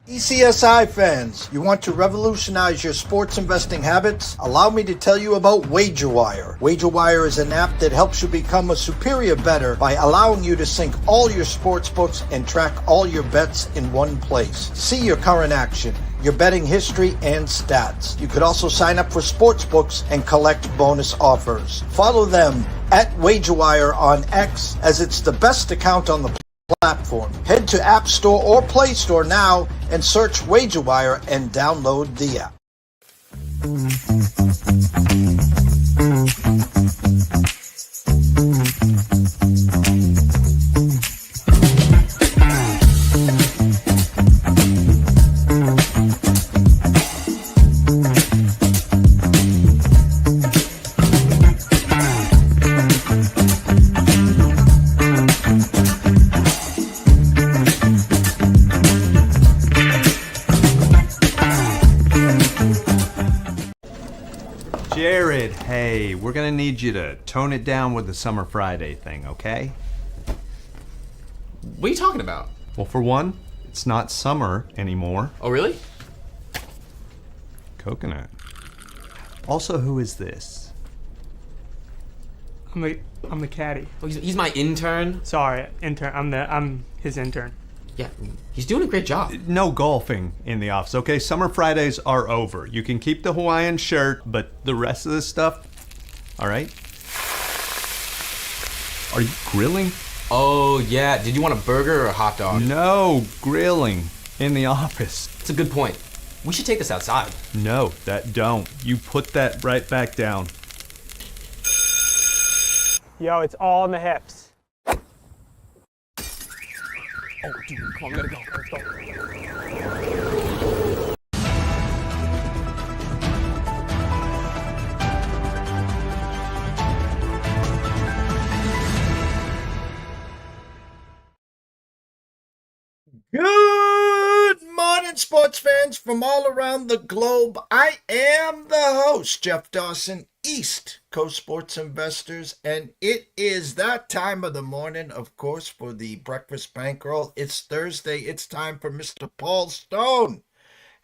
TPCSI fans, you want to revolutionize your sports investing habits? Allow me to tell you about WagerWire. WagerWire is an app that helps you become a superior bettor by allowing you to sync all your sports books and track all your bets in one place. See your current action, your betting history, and stats. You could also sign up for sports books and collect bonus offers. Follow them at WagerWire on X, as it's the best account on the platform. Head to App Store or Play Store now and search WagerWire and download the app. Jared, hey, we're gonna need you to tone it down with the Summer Friday thing, okay? What are you talking about? Well, for one, it's not summer anymore. Oh, really? Coconut. Also, who is this? I'm the caddy. Oh, he's my intern? Sorry, intern. I'm his intern. Yeah, he's doing a great job. No golfing in the office, okay? Summer Fridays are over. You can keep the Hawaiian shirt, but the rest of this stuff, all right? Are you grilling? Oh, yeah. Did you want a burger or a hot dog? No, grilling in the office. That's a good point. We should take this outside. No, that don't. You put that right back down. Yo, it's all in the hips. Oh, dude, come on, we gotta go. Let's go. Good morning, sports fans from all around the globe. I am the host, Jeff Dawson, East Coast Sports Investors, and it is that time of the morning, of course, for the breakfast bankroll. It's Thursday. It's time for Mr. Paul Stone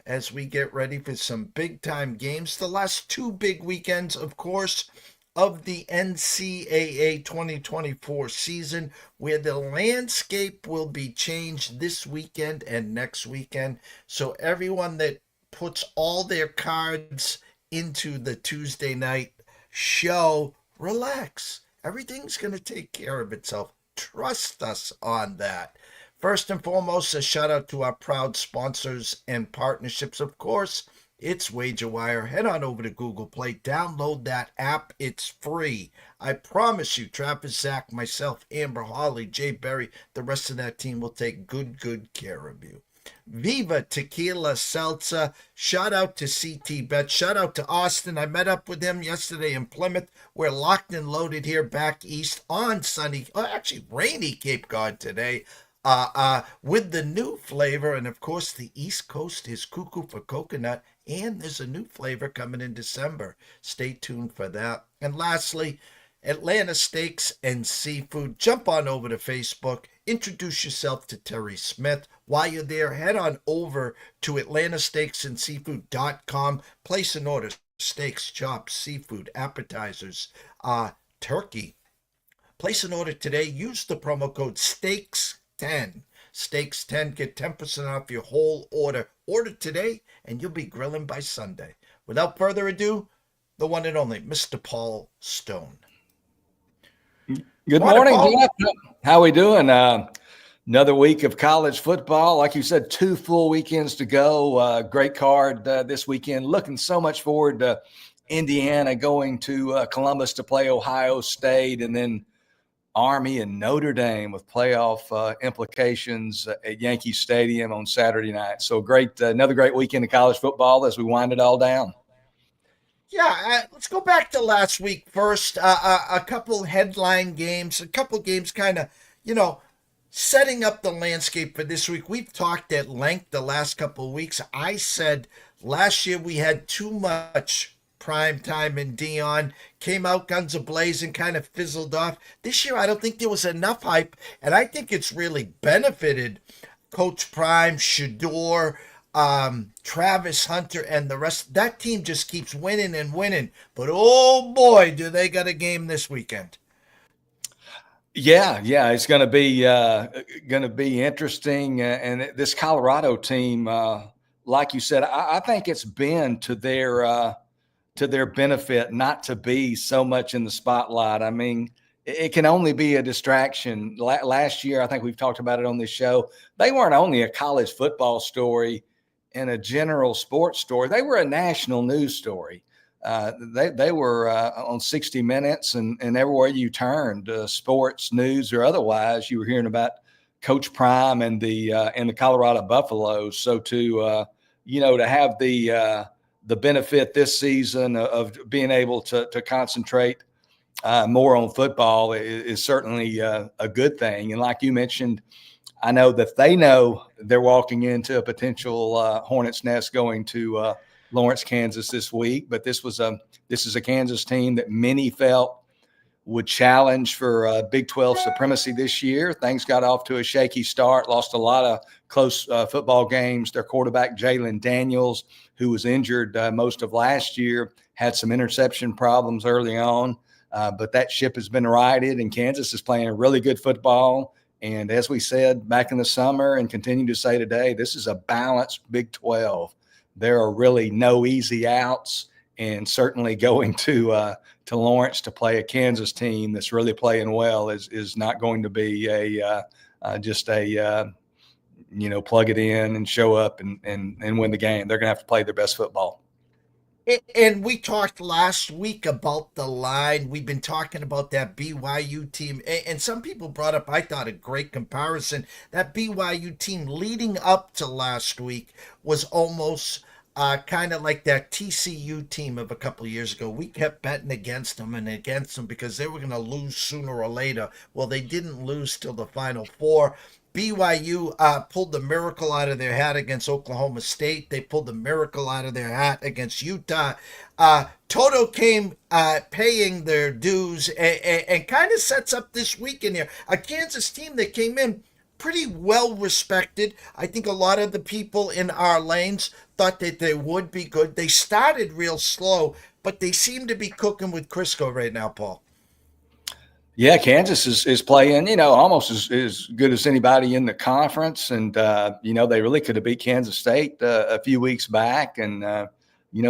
as we get ready for some big-time games. The last two big weekends, of course, of the NCAA 2024 season, where the landscape will be changed this weekend and next weekend. So everyone that puts all their cards into the Tuesday night show, relax. Everything's going to take care of itself. Trust us on that. First and foremost, a shout out to our proud sponsors and partnerships, of course. It's WagerWire. Head on over to Google Play. Download that app. It's free. I promise you, Travis, Zach, myself, Amber, Holly, Jay Berry, the rest of that team will take good care of you. Viva Tequila Seltzer. Shout out to CT Bet. Shout out to Austin. I met up with him yesterday in Plymouth. We're locked and loaded here back east on sunny, actually rainy Cape Cod today. With the new flavor, and of course the East Coast is cuckoo for coconut, and there's a new flavor coming in December. Stay tuned for that. And lastly, Atlanta Steaks and Seafood. Jump on over to Facebook. Introduce yourself to Terry Smith. While you're there, head on over to atlantasteaksandseafood.com. Place an order. Steaks, chops, seafood, appetizers, turkey. Place an order today. Use the promo code STEAKS10. Steaks10, get 10% off your whole order. Order today, and you'll be grilling by Sunday. Without further ado, the one and only Mr. Paul Stone. Good morning, Jeff. How we doing? Another week of college football. Like you said, 2 full weekends to go. Great card this weekend. Looking so much forward to Indiana going to Columbus to play Ohio State, and then Army and Notre Dame with playoff implications at Yankee Stadium on Saturday night. So great, another great weekend of college football as we wind it all down. Yeah, let's go back to last week first. A couple headline games, a couple games kind of, setting up the landscape for this week. We've talked at length the last couple of weeks. I said last year we had too much Primetime and Dion, came out guns a-blazing, kind of fizzled off. This year, I don't think there was enough hype, and I think it's really benefited Coach Prime, Shador, Travis Hunter, and the rest. That team just keeps winning and winning. But oh boy, do they got a game this weekend. Yeah, it's going to be interesting. And this Colorado team, like you said, I think it's been to their benefit not to be so much in the spotlight. I mean, it can only be a distraction. Last year, I think we've talked about it on this show. They weren't only a college football story and a general sports story. They were a national news story. They were on 60 Minutes and everywhere you turned, sports, news, or otherwise, you were hearing about Coach Prime and the Colorado Buffaloes. So to have the benefit this season of being able to concentrate more on football is certainly a good thing. And like you mentioned, I know that they know they're walking into a potential hornet's nest going to Lawrence, Kansas this week. But this is a Kansas team that many felt would challenge for Big 12 supremacy this year. Things got off to a shaky start, lost a lot of close football games. Their quarterback, Jalen Daniels, who was injured most of last year, had some interception problems early on. But that ship has been righted, and Kansas is playing a really good football. And as we said back in the summer and continue to say today, this is a balanced Big 12. There are really no easy outs, and certainly going to Lawrence to play a Kansas team that's really playing well is not going to be just a plug it in and show up and win the game. They're going to have to play their best football. And we talked last week about the line. We've been talking about that BYU team. And some people brought up, I thought, a great comparison. That BYU team leading up to last week was almost kind of like that TCU team of a couple of years ago. We kept betting against them because they were going to lose sooner or later. Well, they didn't lose till the Final Four. BYU pulled the miracle out of their hat against Oklahoma State. They pulled the miracle out of their hat against Utah. Toto came paying their dues and kind of sets up this weekend here. A Kansas team that came in pretty well respected. I think a lot of the people in our lanes thought that they would be good. They started real slow, but they seem to be cooking with Crisco right now, Paul. Yeah, Kansas is playing, almost as good as anybody in the conference. And, they really could have beat Kansas State a few weeks back and,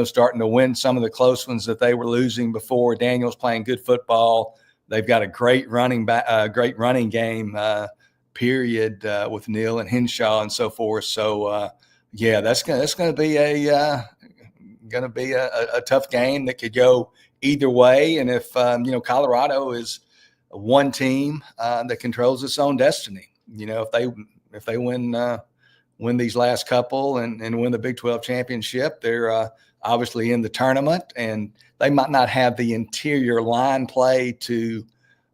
starting to win some of the close ones that they were losing before. Daniel's playing good football. They've got a great running game period with Neal and Henshaw and so forth. So, that's going to be a tough game that could go either way. And if, Colorado is one team that controls its own destiny. If they win these last couple and win the Big 12 championship, they're obviously in the tournament, and they might not have the interior line play to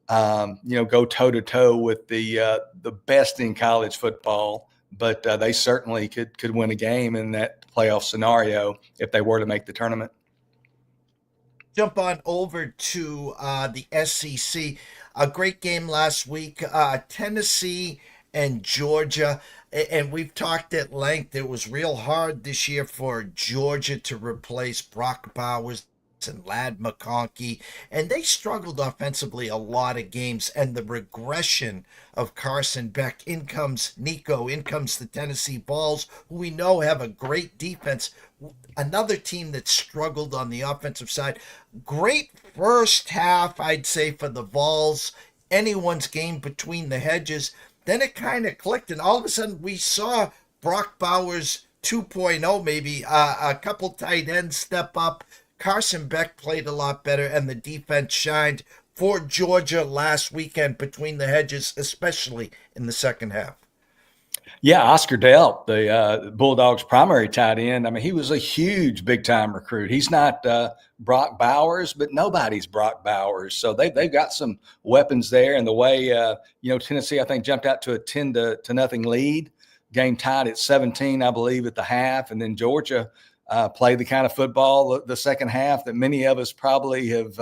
go toe to toe with the best in college football, but they certainly could win a game in that playoff scenario if they were to make the tournament. Jump on over to the SEC. A great game last week, Tennessee and Georgia. And we've talked at length. It was real hard this year for Georgia to replace Brock Bowers and Ladd McConkey. And they struggled offensively a lot of games. And the regression of Carson Beck. In comes Nico. In comes the Tennessee Vols, who we know have a great defense. Another team that struggled on the offensive side. Great first half, I'd say, for the Vols. Anyone's game between the hedges. Then it kind of clicked, and all of a sudden we saw Brock Bowers 2.0, maybe a couple tight ends step up. Carson Beck played a lot better, and the defense shined for Georgia last weekend between the hedges, especially in the second half. Yeah, Oscar Delp, the Bulldogs' primary tight end. I mean, he was a huge big-time recruit. He's not Brock Bowers, but nobody's Brock Bowers. So they've got some weapons there. And the way, Tennessee, I think, jumped out to a 10-0 lead. Game tied at 17, I believe, at the half. And then Georgia played the kind of football the second half that many of us probably have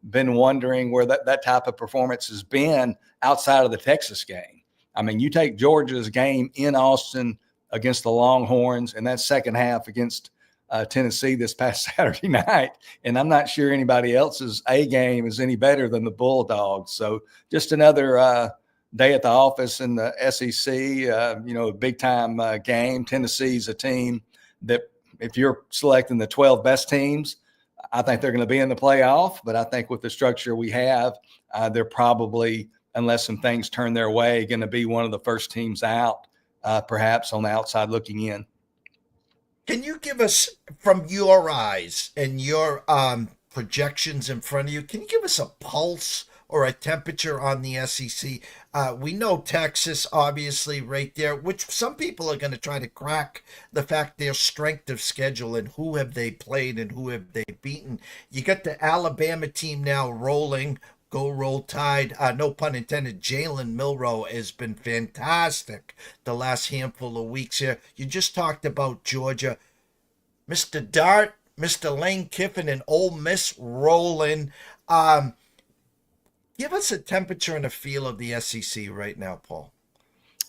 been wondering where that type of performance has been outside of the Texas game. I mean, you take Georgia's game in Austin against the Longhorns and that second half against Tennessee this past Saturday night, and I'm not sure anybody else's A game is any better than the Bulldogs. So just another day at the office in the SEC, a big-time game. Tennessee's a team that if you're selecting the 12 best teams, I think they're going to be in the playoff. But I think with the structure we have, they're probably, unless some things turn their way, going to be one of the first teams out, perhaps on the outside looking in. Can you give us, from your eyes and your projections in front of you, can you give us a pulse or a temperature on the SEC? We know Texas, obviously, right there, which some people are going to try to crack the fact their strength of schedule and who have they played and who have they beaten. You got the Alabama team now rolling. Go Roll Tide. No pun intended. Jalen Milroe has been fantastic the last handful of weeks here. You just talked about Georgia. Mr. Dart, Mr. Lane Kiffin, and Ole Miss rolling. Give us a temperature and a feel of the SEC right now, Paul.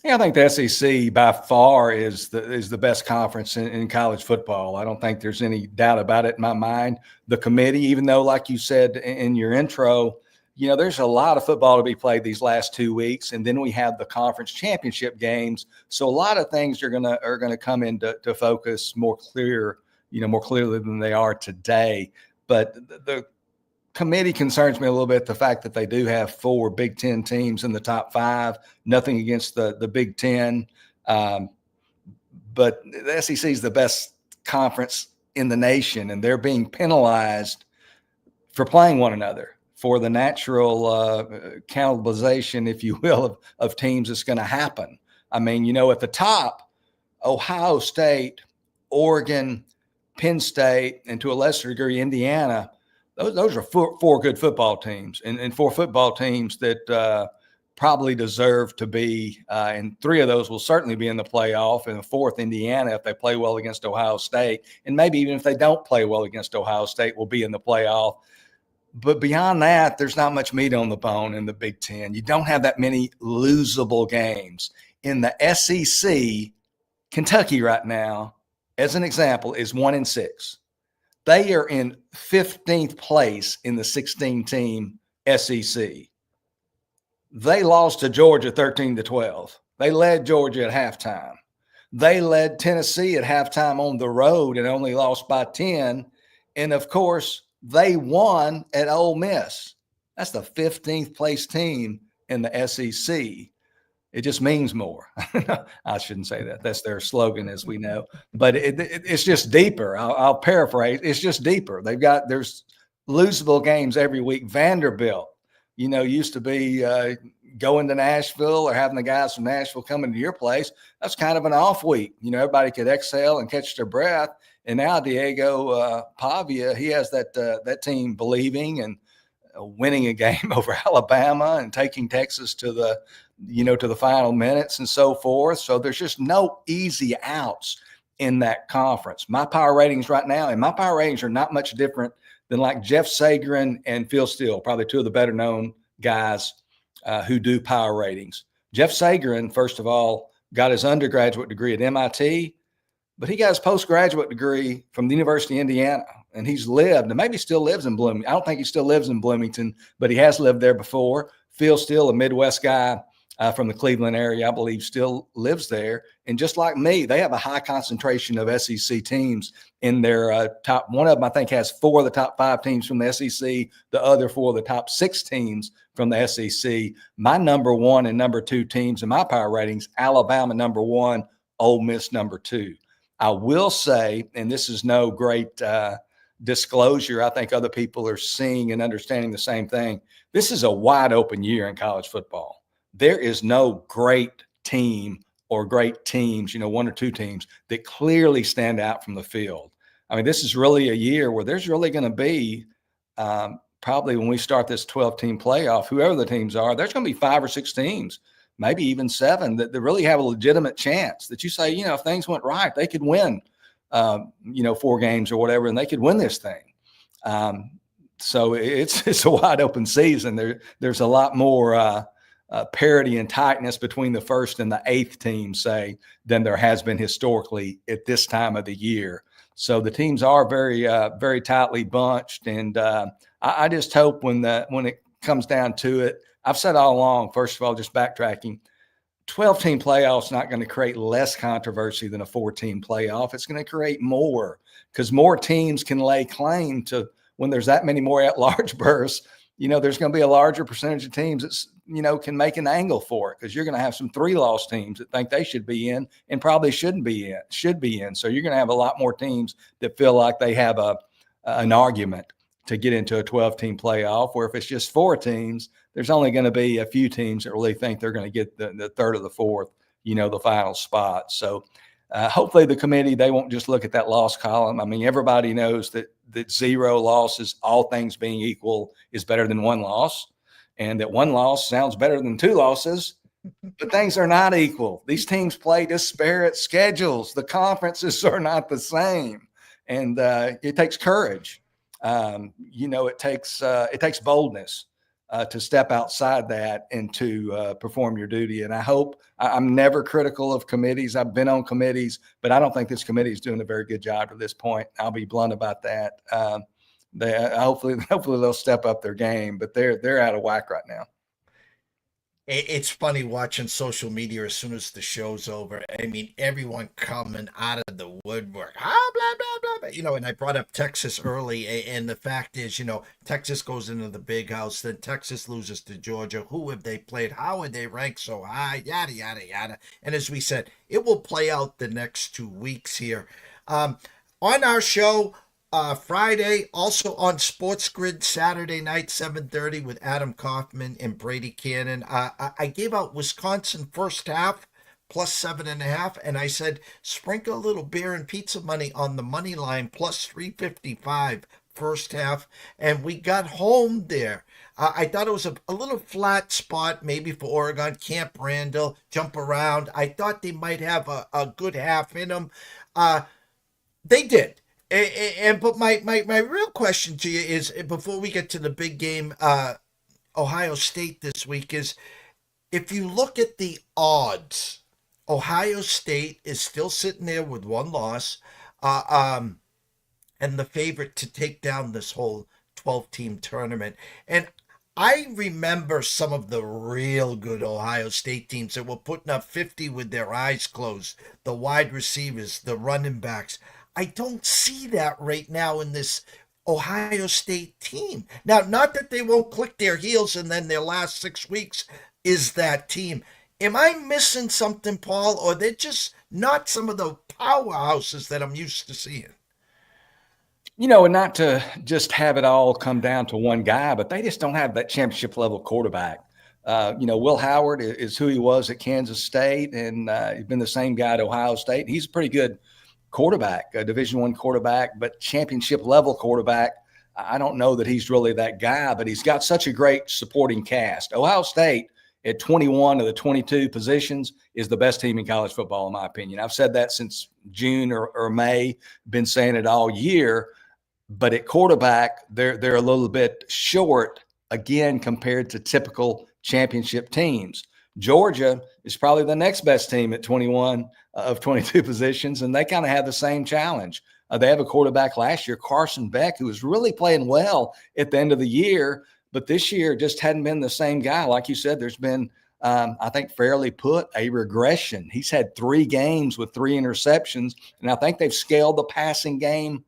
Yeah, I think the SEC by far is the best conference in college football. I don't think there's any doubt about it in my mind. The committee, even though, like you said in your intro, there's a lot of football to be played these last 2 weeks, and then we have the conference championship games. So a lot of things are gonna come into focus more clearly than they are today. But the committee concerns me a little bit, the fact that they do have 4 Big Ten teams in the top 5. Nothing against the Big Ten, but the SEC is the best conference in the nation, and they're being penalized for playing one another, for the natural cannibalization, if you will, of teams that's going to happen. I mean, at the top, Ohio State, Oregon, Penn State, and to a lesser degree, Indiana, those are four good football teams, and 4 football teams that probably deserve to be, and 3 of those will certainly be in the playoff, and the 4th, Indiana, if they play well against Ohio State, and maybe even if they don't play well against Ohio State, will be in the playoff. But beyond that, there's not much meat on the bone in the Big Ten. You don't have that many losable games. In the SEC, Kentucky right now, as an example, is 1-6. They are in 15th place in the 16-team SEC. They lost to Georgia 13-12. They led Georgia at halftime. They led Tennessee at halftime on the road and only lost by 10. And, of course, they won at Ole Miss. That's the 15th place team in the SEC. It just means more. I shouldn't say that. That's their slogan, as we know. But it's just deeper. I'll paraphrase. It's just deeper. There's losable games every week. Vanderbilt, used to be going to Nashville or having the guys from Nashville coming to your place. That's kind of an off week. Everybody could exhale and catch their breath. And now Diego Pavia, he has that team believing and winning a game over Alabama and taking Texas to the final minutes and so forth. So there's just no easy outs in that conference. My power ratings right now, and my power ratings are not much different than like Jeff Sagarin and Phil Steele, probably 2 of the better known guys who do power ratings. Jeff Sagarin, first of all, got his undergraduate degree at MIT. But he got his postgraduate degree from the University of Indiana, and he's lived, and maybe still lives in Bloomington. I don't think he still lives in Bloomington, but he has lived there before. Phil Steele, a Midwest guy from the Cleveland area, I believe still lives there. And just like me, they have a high concentration of SEC teams in their top. One of them, I think, has 4 of the top 5 teams from the SEC. The other 4 of the top 6 teams from the SEC. My number 1 and number 2 teams in my power ratings, Alabama number 1, Ole Miss number 2. I will say, and this is no great disclosure, I think other people are seeing and understanding the same thing. This is a wide open year in college football. There is no great team or great teams, 1 or 2 teams that clearly stand out from the field. I mean, this is really a year where there's really going to be probably when we start this 12-team playoff, whoever the teams are, there's going to be 5 or 6 teams, maybe even 7 that really have a legitimate chance that you say, if things went right, they could win, 4 games or whatever, and they could win this thing. So it's a wide open season. There's a lot more parity and tightness between the first and the eighth team, say, than there has been historically at this time of the year. So the teams are very, very tightly bunched, and I just hope when it comes down to it, I've said all along. First of all, just backtracking, 12-team playoffs not going to create less controversy than a 4-team playoff. It's going to create more, because more teams can lay claim to, when there's that many more at-large berths, there's going to be a larger percentage of teams that, can make an angle for it, because you're going to have some 3-loss teams that think they should be in and probably should be in. So you're going to have a lot more teams that feel like they have an argument to get into a 12-team playoff, where if it's just 4 teams, there's only going to be a few teams that really think they're going to get the third or the fourth, the final spot. So hopefully the committee, they won't just look at that loss column. I mean, everybody knows that 0 losses, all things being equal, is better than 1 loss, and that 1 loss sounds better than 2 losses, but things are not equal. These teams play disparate schedules. The conferences are not the same, and it takes courage. It takes boldness to step outside that and to perform your duty. And I'm never critical of committees. I've been on committees, but I don't think this committee is doing a very good job to this point. I'll be blunt about that. Hopefully they'll step up their game, but they're out of whack right now. It's funny watching social media as soon as the show's over. I mean, everyone coming out of the woodwork. Blah, blah, blah, blah. And I brought up Texas early, and the fact is, Texas goes into the big house, then Texas loses to Georgia. Who have they played? How are they ranked so high? Yada, yada, yada. And as we said, it will play out the next 2 weeks here. On our show, Friday, also on Sports Grid, Saturday night, 7:30 with Adam Kaufman and Brady Kannon. I gave out Wisconsin first half plus 7.5, and I said sprinkle a little beer and pizza money on the money line plus 355 first half, and we got home there. I thought it was a little flat spot maybe for Oregon. Camp Randall, jump around. I thought they might have a good half in them. They did. But my real question to you is, before we get to the big game, Ohio State this week, is if you look at the odds, Ohio State is still sitting there with 1 loss, and the favorite to take down this whole 12-team tournament. And I remember some of the real good Ohio State teams that were putting up 50 with their eyes closed, the wide receivers, the running backs. I don't see that right now in this Ohio State team. Now, not that they won't click their heels and then their last 6 weeks is that team. Am I missing something, Paul, or they're just not some of the powerhouses that I'm used to seeing? And not to just have it all come down to one guy, but they just don't have that championship level quarterback. Will Howard is who he was at Kansas State, and he's been the same guy at Ohio State. He's a pretty good quarterback, a Division I quarterback, but championship level quarterback. I don't know that he's really that guy, but he's got such a great supporting cast. Ohio State at 21 of the 22 positions is the best team in college football, in my opinion. I've said that since June or May, been saying it all year, but at quarterback, they're a little bit short again compared to typical championship teams. Georgia is probably the next best team at 21 of 22 positions, and they kind of have the same challenge. They have a quarterback last year, Carson Beck, who was really playing well at the end of the year, but this year just hadn't been the same guy. Like you said, there's been, I think fairly put, a regression. He's had 3 games with 3 interceptions, and I think they've scaled the passing game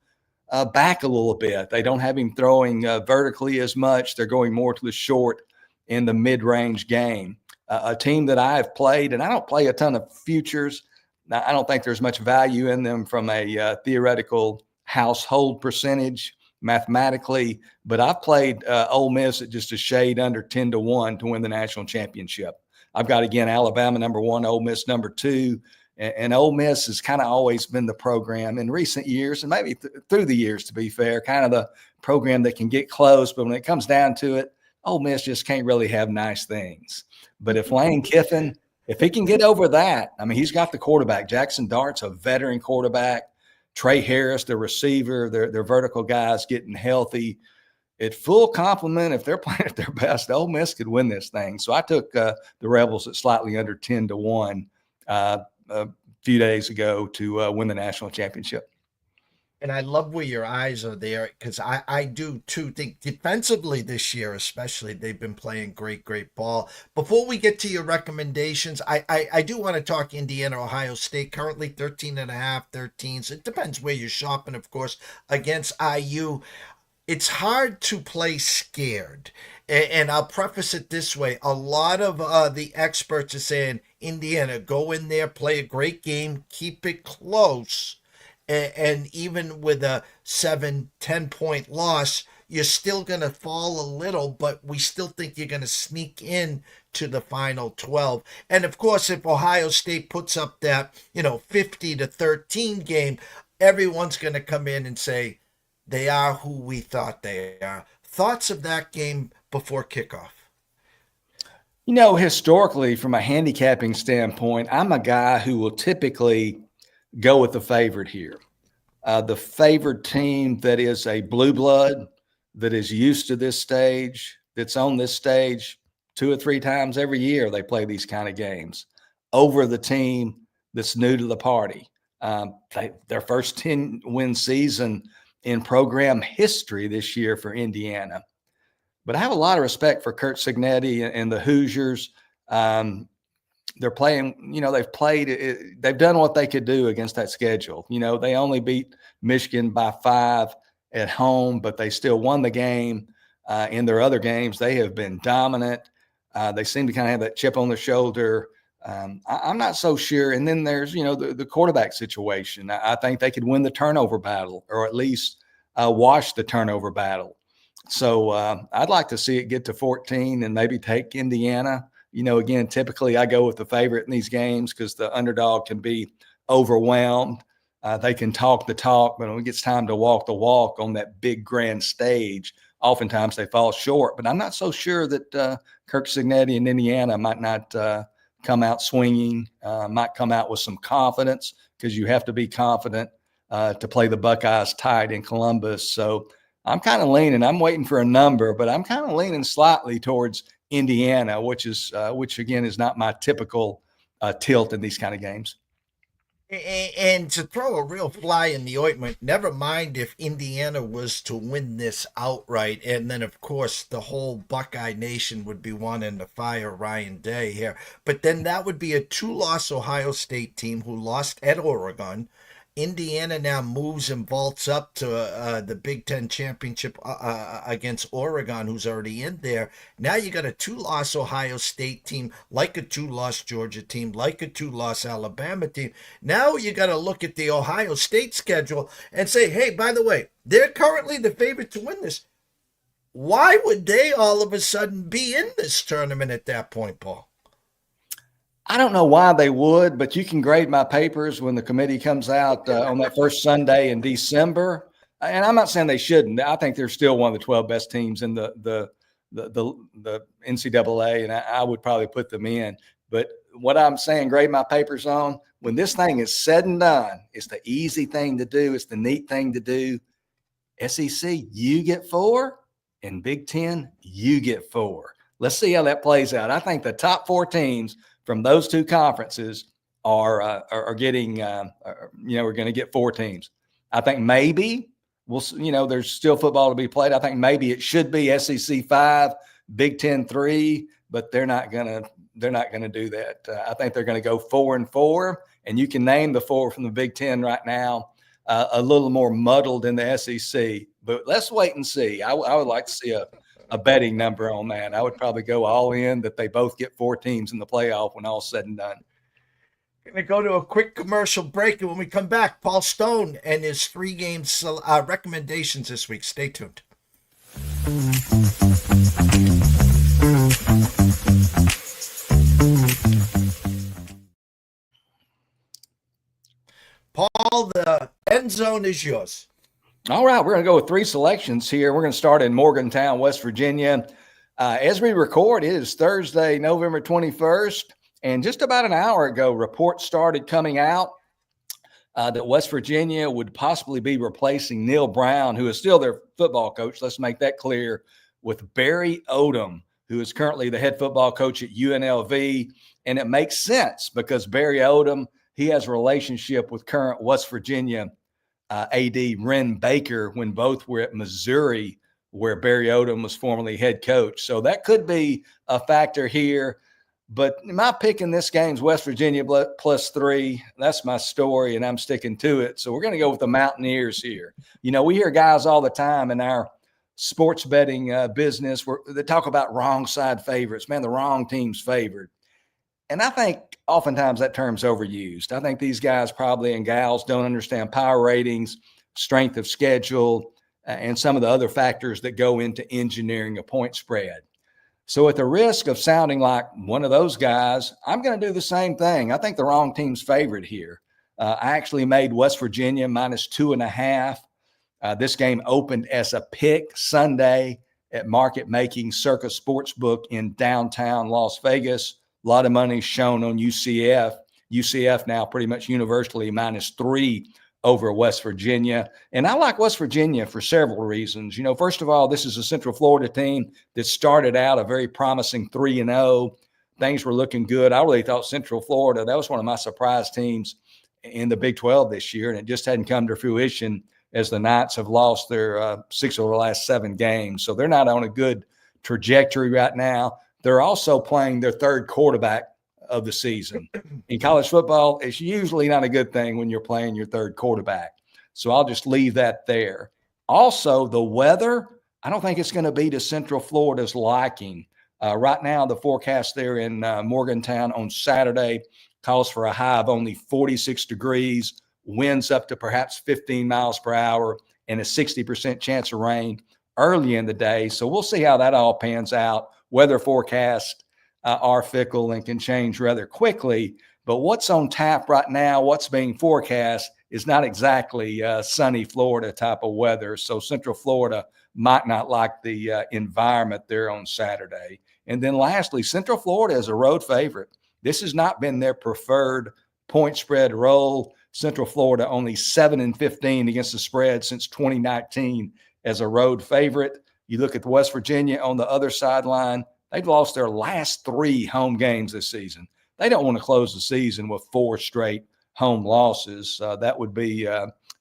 back a little bit. They don't have him throwing vertically as much. They're going more to the short in the mid-range game. A team that I have played, and I don't play a ton of futures. I don't think there's much value in them from a theoretical household percentage mathematically, but I've played Ole Miss at just a shade under 10-1 to win the national championship. I've got, again, Alabama #1, Ole Miss #2, and Ole Miss has kind of always been the program in recent years, and maybe through the years, to be fair, kind of the program that can get close, but when it comes down to it, Ole Miss just can't really have nice things. But if Lane Kiffin, if he can get over that, I mean, he's got the quarterback. Jackson Dart's a veteran quarterback. Trey Harris, the receiver, their vertical guys getting healthy. at full complement, if they're playing at their best, Ole Miss could win this thing. So I took the Rebels at slightly under 10-1 a few days ago to win the national championship. And I love where your eyes are there, because I do too think defensively this year, especially, they've been playing great ball. Before we get to your recommendations, I do want to talk Indiana, Ohio State, currently 13.5, 13. So it depends where you're shopping, of course, against IU. It's hard to play scared. And I'll preface it this way. A lot of the experts are saying, Indiana, go in there, play a great game, keep it close. And even with a 7-10 point loss, you're still going to fall a little, but we still think you're going to sneak in to the final 12. And of course, if Ohio State puts up that, 50-13 game, everyone's going to come in and say they are who we thought they are. Thoughts of that game before kickoff? Historically, from a handicapping standpoint, I'm a guy who will typically go with the favorite here. The favored team that is a blue blood, that is used to this stage, that's on this stage 2 or 3 times every year they play these kind of games, over the team that's new to the party. Their first 10-win season in program history this year for Indiana. But I have a lot of respect for Curt Cignetti and the Hoosiers. They're playing, they've done what they could do against that schedule. They only beat Michigan by 5 at home, but they still won the game. In their other games, they have been dominant. They seem to kind of have that chip on their shoulder. I'm not so sure. And then there's, the quarterback situation. I think they could win the turnover battle, or at least wash the turnover battle. So I'd like to see it get to 14 and maybe take Indiana. Again, typically I go with the favorite in these games because the underdog can be overwhelmed. They can talk the talk, but when it gets time to walk the walk on that big grand stage, oftentimes they fall short. But I'm not so sure that Curt Cignetti and Indiana might not come out swinging, might come out with some confidence, because you have to be confident to play the Buckeyes tight in Columbus. So I'm kind of leaning. I'm waiting for a number, but I'm kind of leaning slightly towards Indiana, which again is not my typical tilt in these kind of games. And to throw a real fly in the ointment, never mind if Indiana was to win this outright, and then of course the whole Buckeye Nation would be wanting to fire Ryan Day here. But then that would be a 2-loss Ohio State team who lost at Oregon. Indiana now moves and vaults up to the Big Ten championship against Oregon, who's already in there. Now you got a 2-loss Ohio State team, like a 2-loss Georgia team, like a 2-loss Alabama team. Now you got to look at the Ohio State schedule and say, hey, by the way, they're currently the favorite to win this. Why would they all of a sudden be in this tournament at that point, Paul? I don't know why they would, but you can grade my papers when the committee comes out on that first Sunday in December. And I'm not saying they shouldn't. I think they're still one of the 12 best teams in the NCAA, and I would probably put them in. But what I'm saying, grade my papers on, when this thing is said and done, it's the easy thing to do. It's the neat thing to do. SEC, you get 4, and Big Ten, you get 4. Let's see how that plays out. I think the top 4 teams from those 2 conferences are getting, we're going to get 4 teams. I think maybe there's still football to be played. I think maybe it should be SEC 5, Big Ten 3, but they're not going to do that. I think they're going to go 4-4, and you can name the 4 from the Big Ten right now. A little more muddled in the SEC, but let's wait and see. I would like to see a betting number on that. I would probably go all in that they both get 4 teams in the playoff when all's said and done. Going to go to a quick commercial break, and when we come back, Paul Stone and his 3 games recommendations this week. Stay tuned. Paul, the end zone is yours. All right, we're going to go with 3 selections here. We're going to start in Morgantown, West Virginia. As we record, it is Thursday, November 21st, and just about an hour ago, reports started coming out that West Virginia would possibly be replacing Neil Brown, who is still their football coach. Let's make that clear, with Barry Odom, who is currently the head football coach at UNLV. And it makes sense because Barry Odom, he has a relationship with current West Virginia AD Ren Baker when both were at Missouri, where Barry Odom was formerly head coach. So that could be a factor here. But my pick in this game is West Virginia +3. That's my story, and I'm sticking to it. So we're going to go with the Mountaineers here. You know, we hear guys all the time in our sports betting business that talk about wrong side favorites. Man, the wrong team's favored. And I think oftentimes that term's overused. I think these guys probably and gals don't understand power ratings, strength of schedule, and some of the other factors that go into engineering a point spread. So at the risk of sounding like one of those guys, I'm going to do the same thing. I think the wrong team's favored here. I actually made West Virginia -2.5. This game opened as a pick Sunday at Market Making Circus Sportsbook in downtown Las Vegas. A lot of money shown on UCF. UCF now pretty much universally -3 over West Virginia. And I like West Virginia for several reasons. You know, first of all, this is a Central Florida team that started out a very promising 3-0. Things were looking good. I really thought Central Florida, that was one of my surprise teams in the Big 12 this year, and it just hadn't come to fruition as the Knights have lost their 6 of the last 7 games. So they're not on a good trajectory right now. They're also playing their third quarterback of the season. In college football, it's usually not a good thing when you're playing your third quarterback. So I'll just leave that there. Also, the weather, I don't think it's going to be to Central Florida's liking. Right now, the forecast there in Morgantown on Saturday calls for a high of only 46 degrees, winds up to perhaps 15 miles per hour, and a 60% chance of rain early in the day. So we'll see how that all pans out. Weather forecasts are fickle and can change rather quickly. But what's on tap right now, what's being forecast, is not exactly sunny Florida type of weather. So Central Florida might not like the environment there on Saturday. And then lastly, Central Florida is a road favorite. This has not been their preferred point spread role. Central Florida only 7-15 against the spread since 2019 as a road favorite. You look at West Virginia on the other sideline, they've lost their last 3 home games this season. They don't want to close the season with 4 straight home losses. That would be,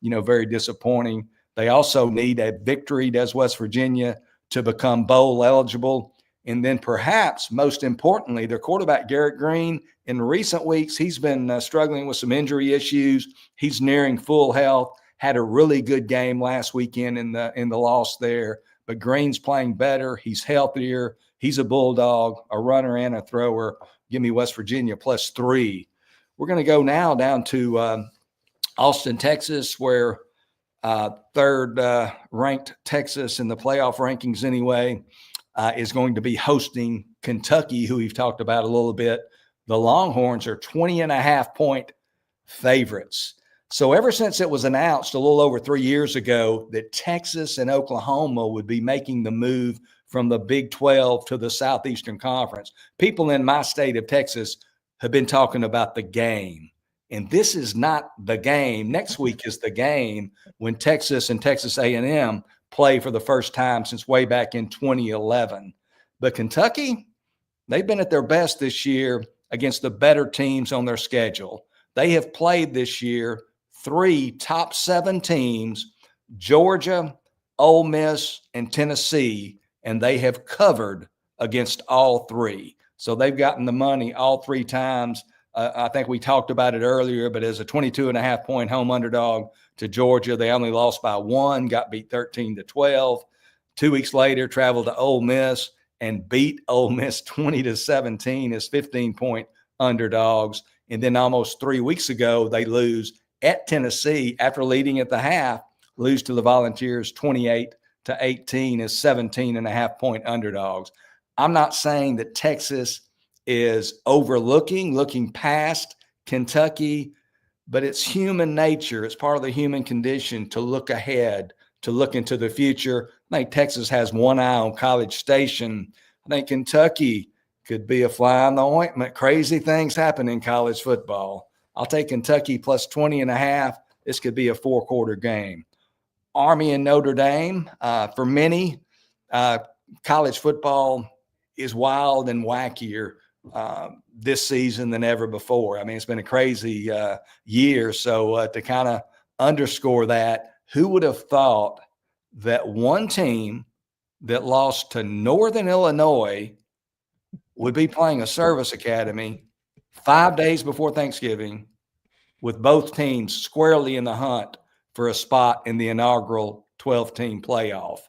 very disappointing. They also need a victory, does West Virginia, to become bowl eligible. And then perhaps most importantly, their quarterback, Garrett Green, in recent weeks, he's been struggling with some injury issues. He's nearing full health, had a really good game last weekend in the loss there. But Green's playing better. He's healthier. He's a bulldog, a runner and a thrower. Give me West Virginia +3. We're going to go now down to Austin, Texas, where third ranked Texas in the playoff rankings anyway is going to be hosting Kentucky, who we've talked about a little bit. The Longhorns are 20.5-point favorites. So ever since it was announced a little over 3 years ago that Texas and Oklahoma would be making the move from the Big 12 to the Southeastern Conference, people in my state of Texas have been talking about the game. And this is not the game. Next week is the game when Texas and Texas A&M play for the first time since way back in 2011. But Kentucky, they've been at their best this year against the better teams on their schedule. They have played this year 3 top 7 teams, Georgia, Ole Miss, and Tennessee, and they have covered against all 3. So they've gotten the money all 3 times. I think we talked about it earlier, but as a 22.5-point home underdog to Georgia, they only lost by 1, got beat 13-12. 2 weeks later, traveled to Ole Miss and beat Ole Miss 20-17 as 15-point underdogs. And then almost 3 weeks ago, they lose at Tennessee after leading at the half, lose to the Volunteers 28-18 as 17.5-point underdogs. I'm not saying that Texas is looking past Kentucky, but it's human nature. It's part of the human condition to look ahead, to look into the future. I think Texas has one eye on College Station. I think Kentucky could be a fly in the ointment. Crazy things happen in college football. I'll take Kentucky plus 20.5. This could be a 4-quarter game. Army and Notre Dame. For many, college football is wild and wackier this season than ever before. I mean, it's been a crazy year. So to kind of underscore that, who would have thought that one team that lost to Northern Illinois would be playing a service academy 5 days before Thanksgiving, with both teams squarely in the hunt for a spot in the inaugural 12-team playoff.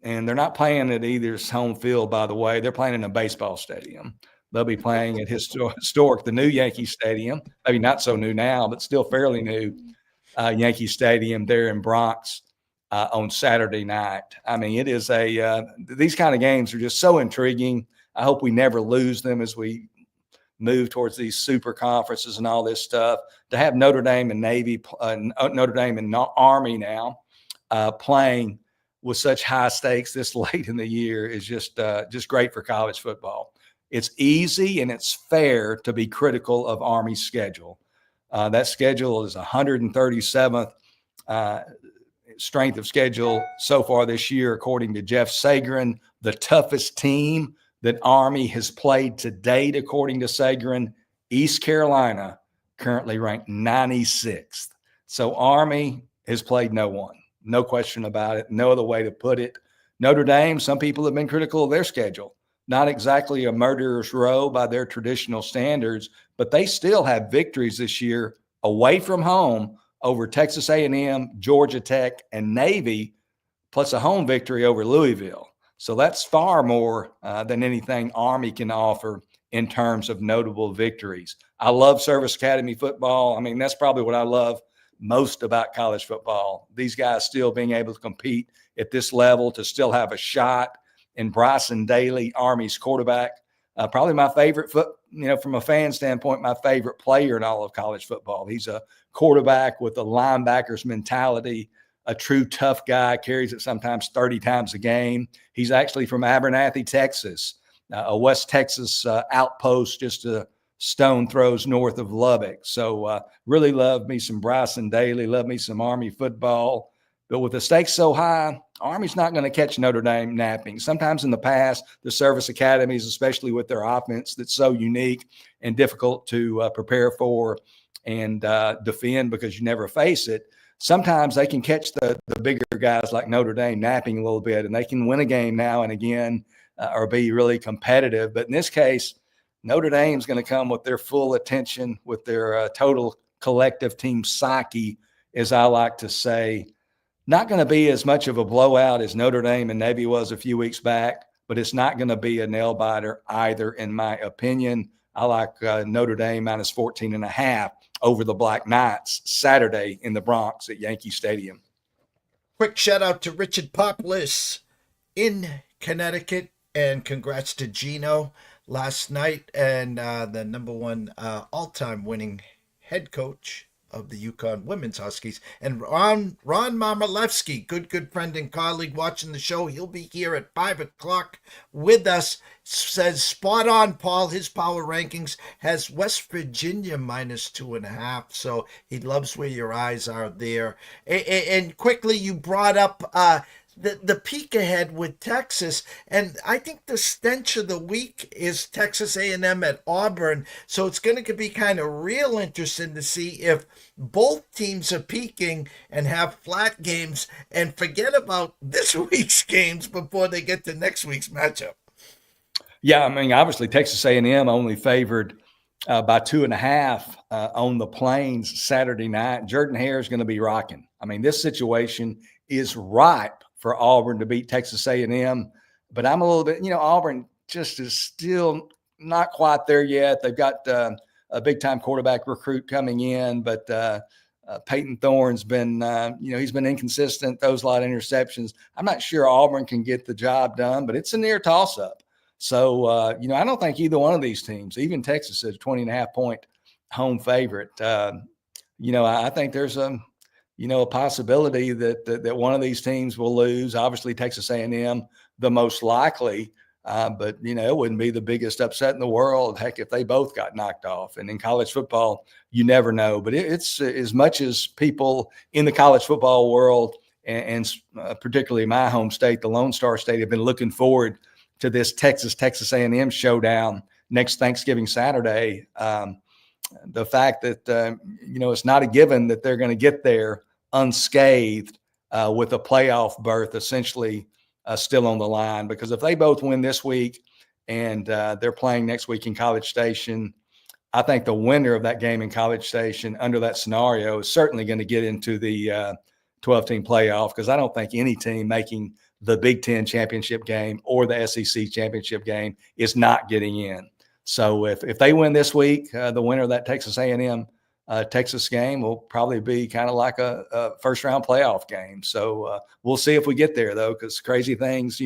And they're not playing at either's home field, by the way. They're playing in a baseball stadium. They'll be playing at historic, the new Yankee Stadium, maybe not so new now, but still fairly new, Yankee Stadium there in Bronx on Saturday night. I mean, it is these kind of games are just so intriguing. I hope we never lose them as we move towards these super conferences and all this stuff. To have Notre Dame and Notre Dame and Army now playing with such high stakes this late in the year is just great for college football. It's easy and it's fair to be critical of Army's schedule. That schedule is 137th strength of schedule so far this year, according to Jeff Sagarin. The toughest team that Army has played to date, according to Sagarin, East Carolina, currently ranked 96th. So Army has played no one. No question about it. No other way to put it. Notre Dame, some people have been critical of their schedule. Not exactly a murderer's row by their traditional standards, but they still have victories this year away from home over Texas A&M, Georgia Tech, and Navy, plus a home victory over Louisville. So that's far more than anything Army can offer in terms of notable victories. I love Service Academy football. I mean, that's probably what I love most about college football. These guys still being able to compete at this level, to still have a shot. And Bryson Daly, Army's quarterback, probably my favorite from a fan standpoint, my favorite player in all of college football. He's a quarterback with a linebacker's mentality, a true tough guy, carries it sometimes 30 times a game. He's actually from Abernathy, Texas, a West Texas outpost just a stone throws north of Lubbock. So really love me some Bryson Daly, love me some Army football. But with the stakes so high, Army's not going to catch Notre Dame napping. Sometimes in the past, the service academies, especially with their offense that's so unique and difficult to prepare for and defend because you never face it, sometimes they can catch the bigger guys like Notre Dame napping a little bit, and they can win a game now and again or be really competitive. But in this case, Notre Dame's going to come with their full attention, with their total collective team psyche, as I like to say. Not going to be as much of a blowout as Notre Dame and Navy was a few weeks back, but it's not going to be a nail biter either, in my opinion. I like Notre Dame minus 14.5 over the Black Knights Saturday in the Bronx at Yankee Stadium. Quick shout out to Richard Poplis in Connecticut, and congrats to Gino last night, and the number one all-time winning head coach of the UConn women's Huskies, and Ron Mamalevsky, good friend and colleague watching the show. He'll be here at 5:00 with us. Says spot on, Paul. His power rankings has West Virginia minus 2.5. So he loves where your eyes are there. And quickly, you brought up the peek ahead with Texas, and I think the stench of the week is Texas A&M at Auburn. So it's going to be kind of real interesting to see if both teams are peaking and have flat games and forget about this week's games before they get to next week's matchup. Yeah, I mean, obviously Texas A&M only favored by 2.5 on the Plains Saturday night. Jordan-Hare is going to be rocking. I mean, this situation is ripe for Auburn to beat Texas A&M, but I'm a little bit, Auburn just is still not quite there yet. They've got a big-time quarterback recruit coming in, but Peyton Thorne's been, he's been inconsistent, throws a lot of interceptions. I'm not sure Auburn can get the job done, but it's a near toss-up. So, I don't think either one of these teams, even Texas is a 20.5-point home favorite. I think there's a possibility that one of these teams will lose. Obviously, Texas A&M, the most likely. But, it wouldn't be the biggest upset in the world. Heck, if they both got knocked off. And in college football, you never know. But it's as much as people in the college football world and particularly my home state, the Lone Star State, have been looking forward to this Texas A&M showdown next Thanksgiving Saturday. The fact that, it's not a given that they're going to get there unscathed with a playoff berth essentially still on the line, because if they both win this week and they're playing next week in College Station, I think the winner of that game in College Station under that scenario is certainly going to get into the 12-team playoff, because I don't think any team making the Big Ten championship game or the SEC championship game is not getting in. So if they win this week, the winner of that Texas A&M Texas game will probably be kind of like a first-round playoff game. So we'll see if we get there, though, because crazy things,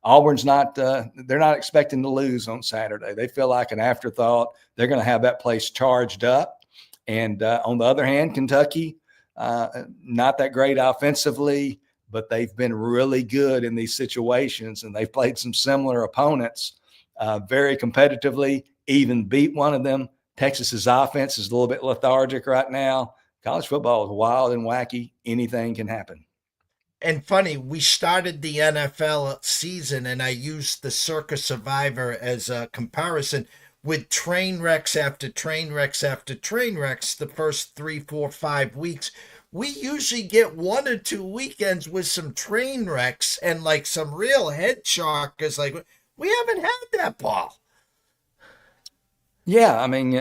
Auburn's not they're not expecting to lose on Saturday. They feel like an afterthought. They're going to have that place charged up. And on the other hand, Kentucky, not that great offensively, but they've been really good in these situations, and they've played some similar opponents very competitively, even beat one of them. Texas's offense is a little bit lethargic right now. College football is wild and wacky. Anything can happen. And funny, we started the NFL season, and I used the Circa Survivor as a comparison with train wrecks after train wrecks after train wrecks the first 3, 4, 5 weeks. We usually get 1 or 2 weekends with some train wrecks and like some real head shockers. Like, we haven't had that, Paul. Yeah, I mean,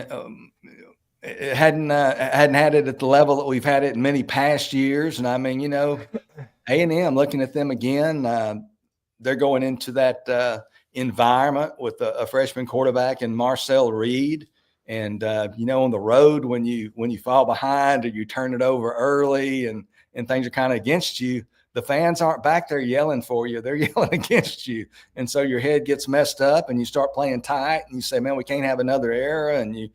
it hadn't had it at the level that we've had it in many past years. And I mean, A&M, looking at them again, they're going into that environment with a freshman quarterback in Marcel Reed. And, on the road, when you fall behind or you turn it over early and things are kind of against you, the fans aren't back there yelling for you. They're yelling against you. And so your head gets messed up and you start playing tight and you say, man, we can't have another error. And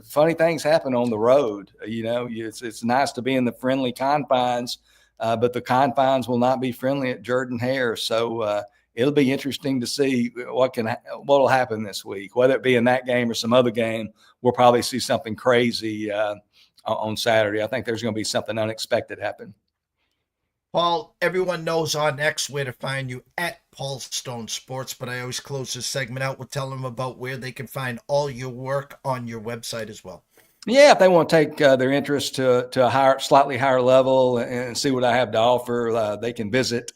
funny things happen on the road. It's nice to be in the friendly confines, but the confines will not be friendly at Jordan-Hare. So it'll be interesting to see what will happen this week, whether it be in that game or some other game. We'll probably see something crazy on Saturday. I think there's going to be something unexpected happen. Paul, everyone knows on X where to find you at Paul Stone Sports, but I always close this segment out with telling them about where they can find all your work on your website as well. Yeah, if they want to take their interest to a slightly higher level and see what I have to offer, they can visit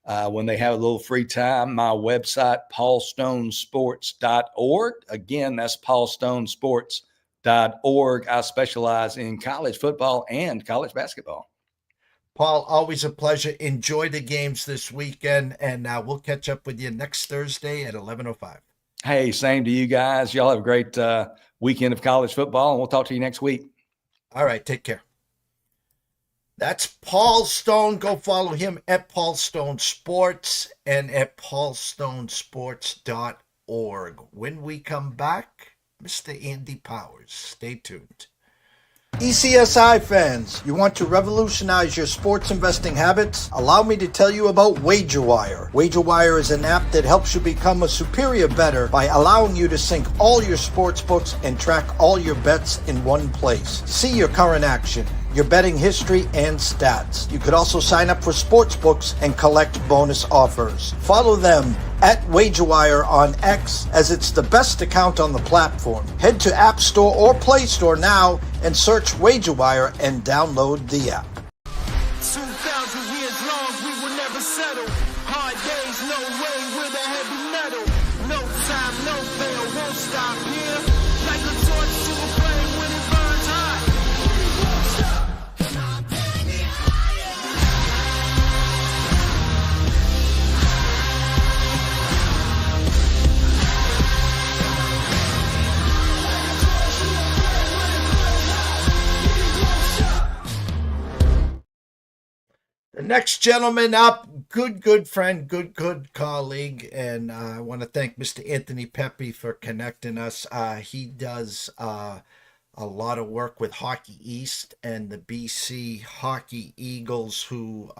when they have a little free time. My website, paulstonesports.org. Again, that's paulstonesports.org. I specialize in college football and college basketball. Paul, always a pleasure. Enjoy the games this weekend, and we'll catch up with you next Thursday at 11:05. Hey, same to you guys. Y'all have a great weekend of college football, and we'll talk to you next week. All right, take care. That's Paul Stone. Go follow him at Paul Stone Sports and at paulstonesports.org. When we come back, Mr. Andy Powers. Stay tuned. ECSI fans, you want to revolutionize your sports investing habits? Allow me to tell you about WagerWire. WagerWire is an app that helps you become a superior bettor by allowing you to sync all your sports books and track all your bets in one place. See your current action, your betting history, and stats. You could also sign up for sports books and collect bonus offers. Follow them at WagerWire on X, as it's the best account on the platform. Head to App Store or Play Store now and search WagerWire and download the app. 2,000 years long, we will never settle. Hard days, no way with a heavy metal. No time, no fail, won't stop here. Like a torch to a flame when it burns hot. We won't stop, come on, bring it higher. The next gentleman up, good friend, good colleague, and I want to thank Mr. Anthony Pepe for connecting us. He does a lot of work with Hockey East and the BC Hockey Eagles, who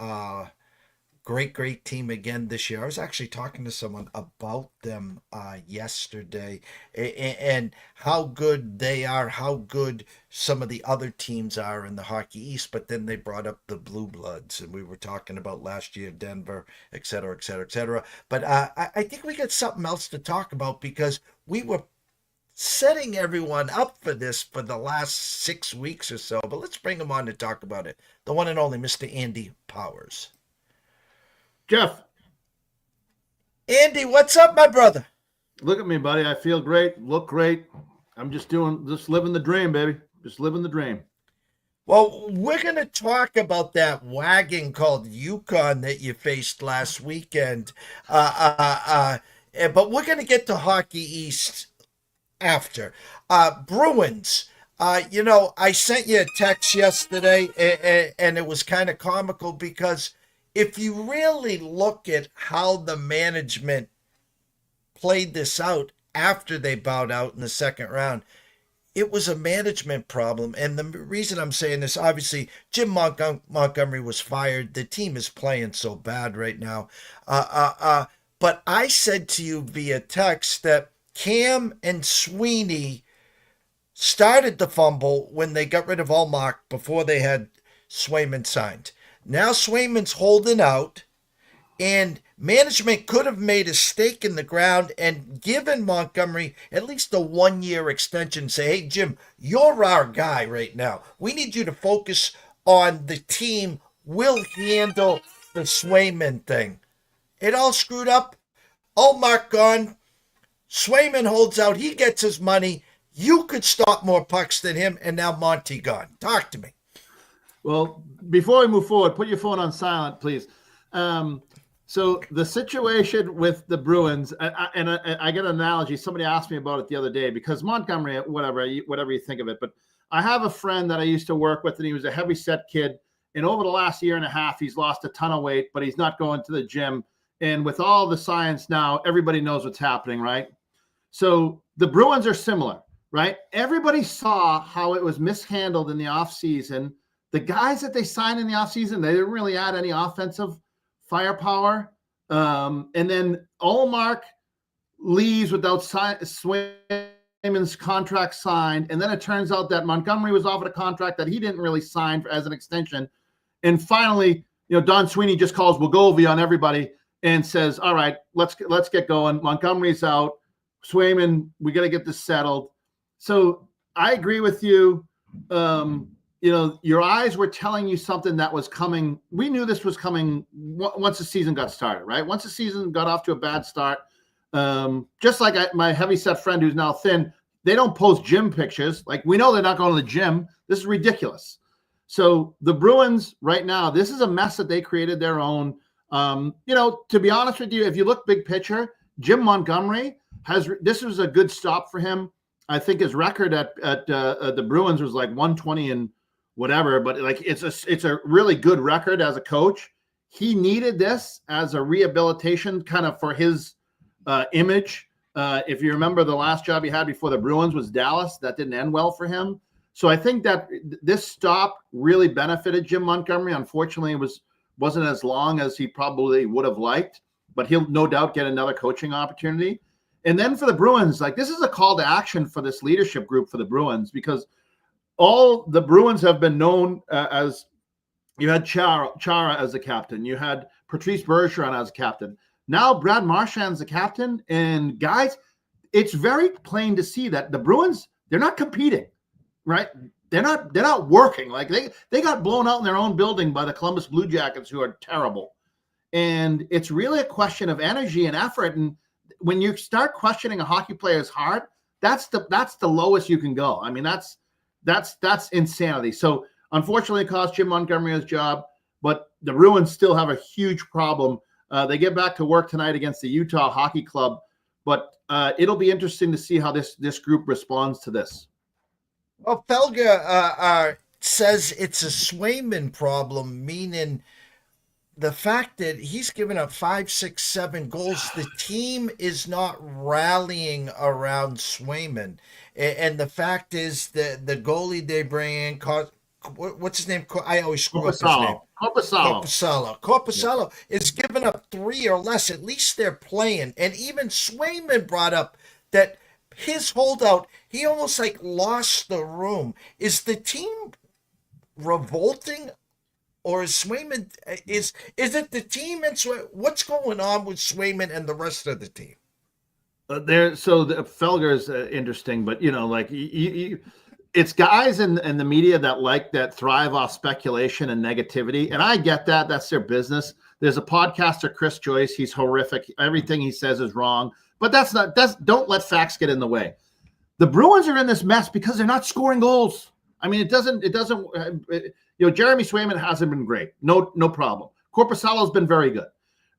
Great team again this year. I was actually talking to someone about them yesterday and how good they are, how good some of the other teams are in the Hockey East. But then they brought up the Blue Bloods, and we were talking about last year, Denver, et cetera, et cetera, et cetera. But I think we got something else to talk about because we were setting everyone up for this for the last 6 weeks or so. But let's bring him on to talk about it. The one and only Mr. Andy Powers. Jeff, Andy, what's up, my brother? look at me, buddy. I feel great, look great. I'm just living the dream, baby. Just living the dream. Well, we're going to talk about that wagon called UCONN that you faced last weekend. But we're going to get to Hockey East after. Bruins. I sent you a text yesterday, and it was kind of comical because if you really look at how the management played this out after they bowed out in the second round, it was a management problem. And the reason I'm saying this, obviously, Jim Montgomery was fired. The team is playing so bad right now. But I said to you via text that Cam and Sweeney started the fumble when they got rid of Ullmark before they had Swayman signed. Now Swayman's holding out, and management could have made a stake in the ground and given Montgomery at least a 1-year extension. Say, hey, Jim, you're our guy right now. We need you to focus on the team. We'll handle the Swayman thing. It all screwed up. Ullmark gone. Swayman holds out. He gets his money. You could stop more pucks than him, and now Monty gone. Talk to me. Well, before we move forward, put your phone on silent, please. So the situation with the Bruins, I get an analogy. Somebody asked me about it the other day because Montgomery, whatever you think of it, but I have a friend that I used to work with, and he was a heavy-set kid. And over the last year and a half, he's lost a ton of weight, but he's not going to the gym. And with all the science now, everybody knows what's happening, right? So the Bruins are similar, right? Everybody saw how it was mishandled in the offseason. The guys that they signed in the offseason, they didn't really add any offensive firepower. And then Ullmark leaves without Swayman's contract signed. And then it turns out that Montgomery was offered a contract that he didn't really sign as an extension. And finally, Don Sweeney just calls Wagovia on everybody and says, all right, let's get going. Montgomery's out. Swayman, we got to get this settled. So I agree with you. Your eyes were telling you something that was coming. We knew this was coming once the season got started, right? Once the season got off to a bad start, just like my heavy-set friend who's now thin, they don't post gym pictures. Like, we know they're not going to the gym. This is ridiculous. So the Bruins right now, this is a mess that they created their own. To be honest with you, if you look big picture, Jim Montgomery this was a good stop for him. I think his record at the Bruins was like 120 and whatever, but like it's a really good record as a coach. He needed this as a rehabilitation kind of for his image. If you remember, the last job he had before the Bruins was Dallas. That didn't end well for him. So I think that this stop really benefited Jim Montgomery. Unfortunately, it wasn't as long as he probably would have liked, but he'll no doubt get another coaching opportunity. And then for the Bruins, like, this is a call to action for this leadership group for the Bruins, because all the Bruins have been known as, you had Chara as the captain, you had Patrice Bergeron as captain. Now Brad Marchand's the captain, and guys, it's very plain to see that the Bruins, they're not competing, right? They're not working. Like, they got blown out in their own building by the Columbus Blue Jackets, who are terrible. And it's really a question of energy and effort. And when you start questioning a hockey player's heart, that's the lowest you can go. I mean, that's insanity. So unfortunately, it cost Jim Montgomery his job, but the Bruins still have a huge problem. They get back to work tonight against the Utah Hockey Club, but it'll be interesting to see how this group responds to this. Well, Felger says it's a Swayman problem, meaning the fact that he's given up 5, 6, 7 goals, the team is not rallying around Swayman. And the fact is that the goalie they bring in what's his name? I always screw up his name. Corpusalo is giving up 3 or less. At least they're playing. And even Swayman brought up that his holdout, he almost like lost the room. Is the team revolting, or is Swayman, is it the team and what's going on with Swayman and the rest of the team? So the Felger is interesting, but like it's guys in the media that thrive off speculation and negativity, and I get that. That's their business. There's a podcaster, Chris Joyce. He's horrific. Everything he says is wrong, but don't let facts get in the way. The Bruins are in this mess because they're not scoring goals. I mean, Jeremy Swayman hasn't been great. No problem. Corpusalo's been very good,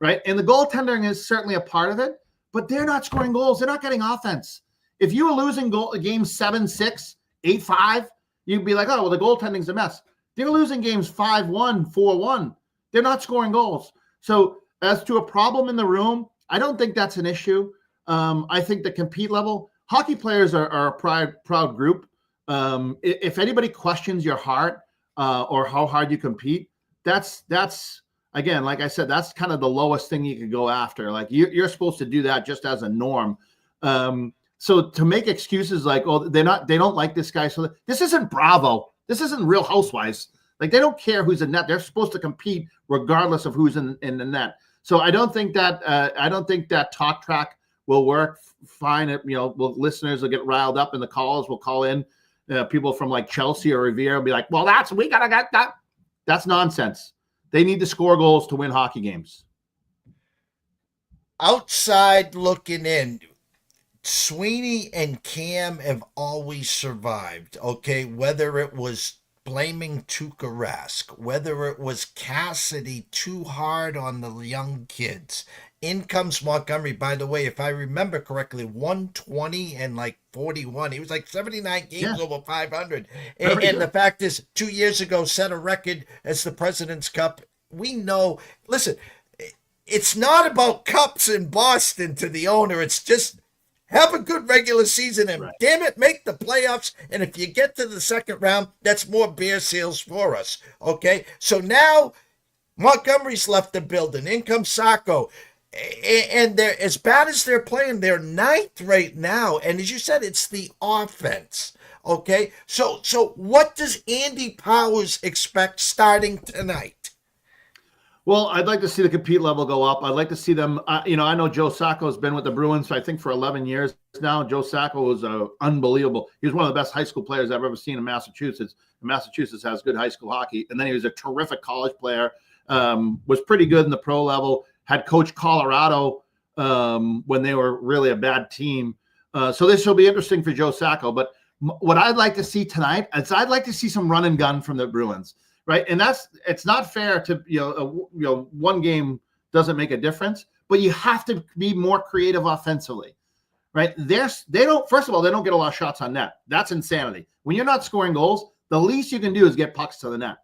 right? And the goaltending is certainly a part of it, but they're not scoring goals. They're not getting offense. If you were losing games 7-6, 8-5, you'd be like, oh, well, the goaltending's a mess. They're losing games 5-1, 4-1. They're not scoring goals. So as to a problem in the room, I don't think that's an issue. I think the compete level, hockey players are a proud group. If anybody questions your heart or how hard you compete, that's again, like I said, that's kind of the lowest thing you could go after. Like you're supposed to do that just as a norm. So to make excuses like, oh, they don't like this guy. So this isn't Bravo. This isn't Real Housewives. Like they don't care who's in net. They're supposed to compete regardless of who's in the net. So I don't think that talk track will work fine. Listeners will get riled up, and the callers will call in. People from like Chelsea or Riviera will be like, well, we gotta get that. That's nonsense. They need to score goals to win hockey games. Outside looking in, Sweeney and Cam have always survived, okay? Whether it was blaming Tuukka Rask, whether it was Cassidy too hard on the young kids. In comes Montgomery, by the way, if I remember correctly, 120 and like 41. He was like 79 games over 500. And the fact is, 2 years ago, set a record as the President's Cup. We know, listen, it's not about cups in Boston to the owner. It's just have a good regular season and damn it, make the playoffs. And if you get to the second round, that's more beer sales for us. Okay. So now Montgomery's left the building. In comes Sacco. And they're as bad as they're playing, they're 9th right now. And as you said, it's the offense. Okay. So what does Andy Powers expect starting tonight? Well, I'd like to see the compete level go up. I'd like to see them. I know Joe Sacco's been with the Bruins, I think, for 11 years now. Joe Sacco was unbelievable. He was one of the best high school players I've ever seen in Massachusetts. Massachusetts has good high school hockey. And then he was a terrific college player, was pretty good in the pro level, had coached Colorado when they were really a bad team. So this will be interesting for Joe Sacco. But what I'd like to see tonight is I'd like to see some run and gun from the Bruins. Right. And it's not fair to, one game doesn't make a difference, but you have to be more creative offensively. Right. First of all, they don't get a lot of shots on net. That's insanity. When you're not scoring goals, the least you can do is get pucks to the net.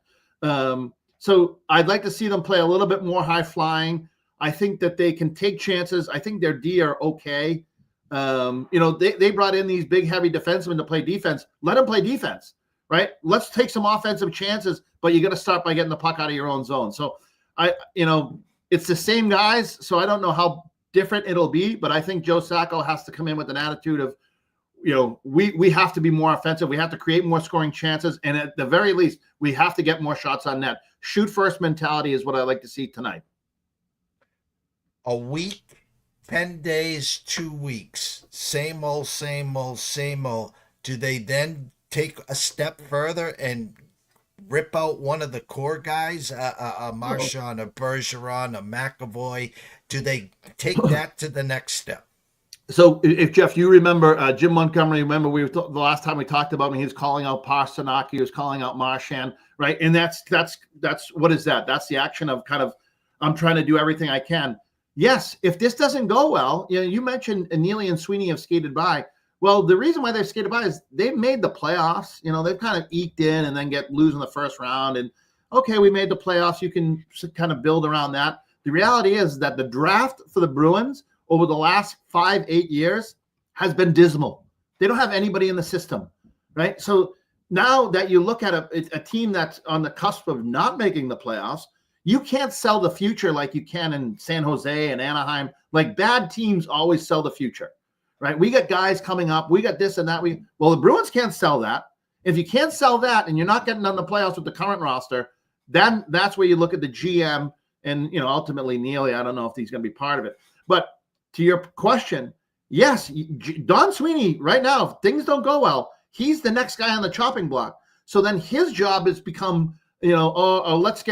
So I'd like to see them play a little bit more high flying. I think that they can take chances. I think their D are okay. They brought in these big, heavy defensemen to play defense. Let them play defense. Right. Let's take some offensive chances, but you got to start by getting the puck out of your own zone. So it's the same guys. So I don't know how different it'll be, but I think Joe Sacco has to come in with an attitude of, we have to be more offensive. We have to create more scoring chances. And at the very least, we have to get more shots on net. Shoot first mentality is what I like to see tonight. A week, 10 days, 2 weeks, same old. Do they then take a step further and rip out one of the core guys, a Marchand, a Bergeron, a McAvoy? Do they take that to the next step? So if Jeff, you remember Jim Montgomery, the last time we talked about him, he was calling out Pasternak, he was calling out Marchand, right? And that's what is that? That's the action of kind of, I'm trying to do everything I can. Yes, if this doesn't go well, you mentioned Neely and Sweeney have skated by. Well, the reason why they've skated by is they've made the playoffs. They've kind of eked in and then lose in the first round. And okay, we made the playoffs. You can kind of build around that. The reality is that the draft for the Bruins over the last 5-8 years has been dismal. They don't have anybody in the system, right? So now that you look at a team that's on the cusp of not making the playoffs, you can't sell the future like you can in San Jose and Anaheim. Like, bad teams always sell the future, right? We got guys coming up. We got this and that. Well, the Bruins can't sell that. If you can't sell that and you're not getting on the playoffs with the current roster, then that's where you look at the GM and, ultimately Neely. I don't know if he's going to be part of it. But to your question, yes, Don Sweeney right now, if things don't go well, he's the next guy on the chopping block. So then his job has become, let's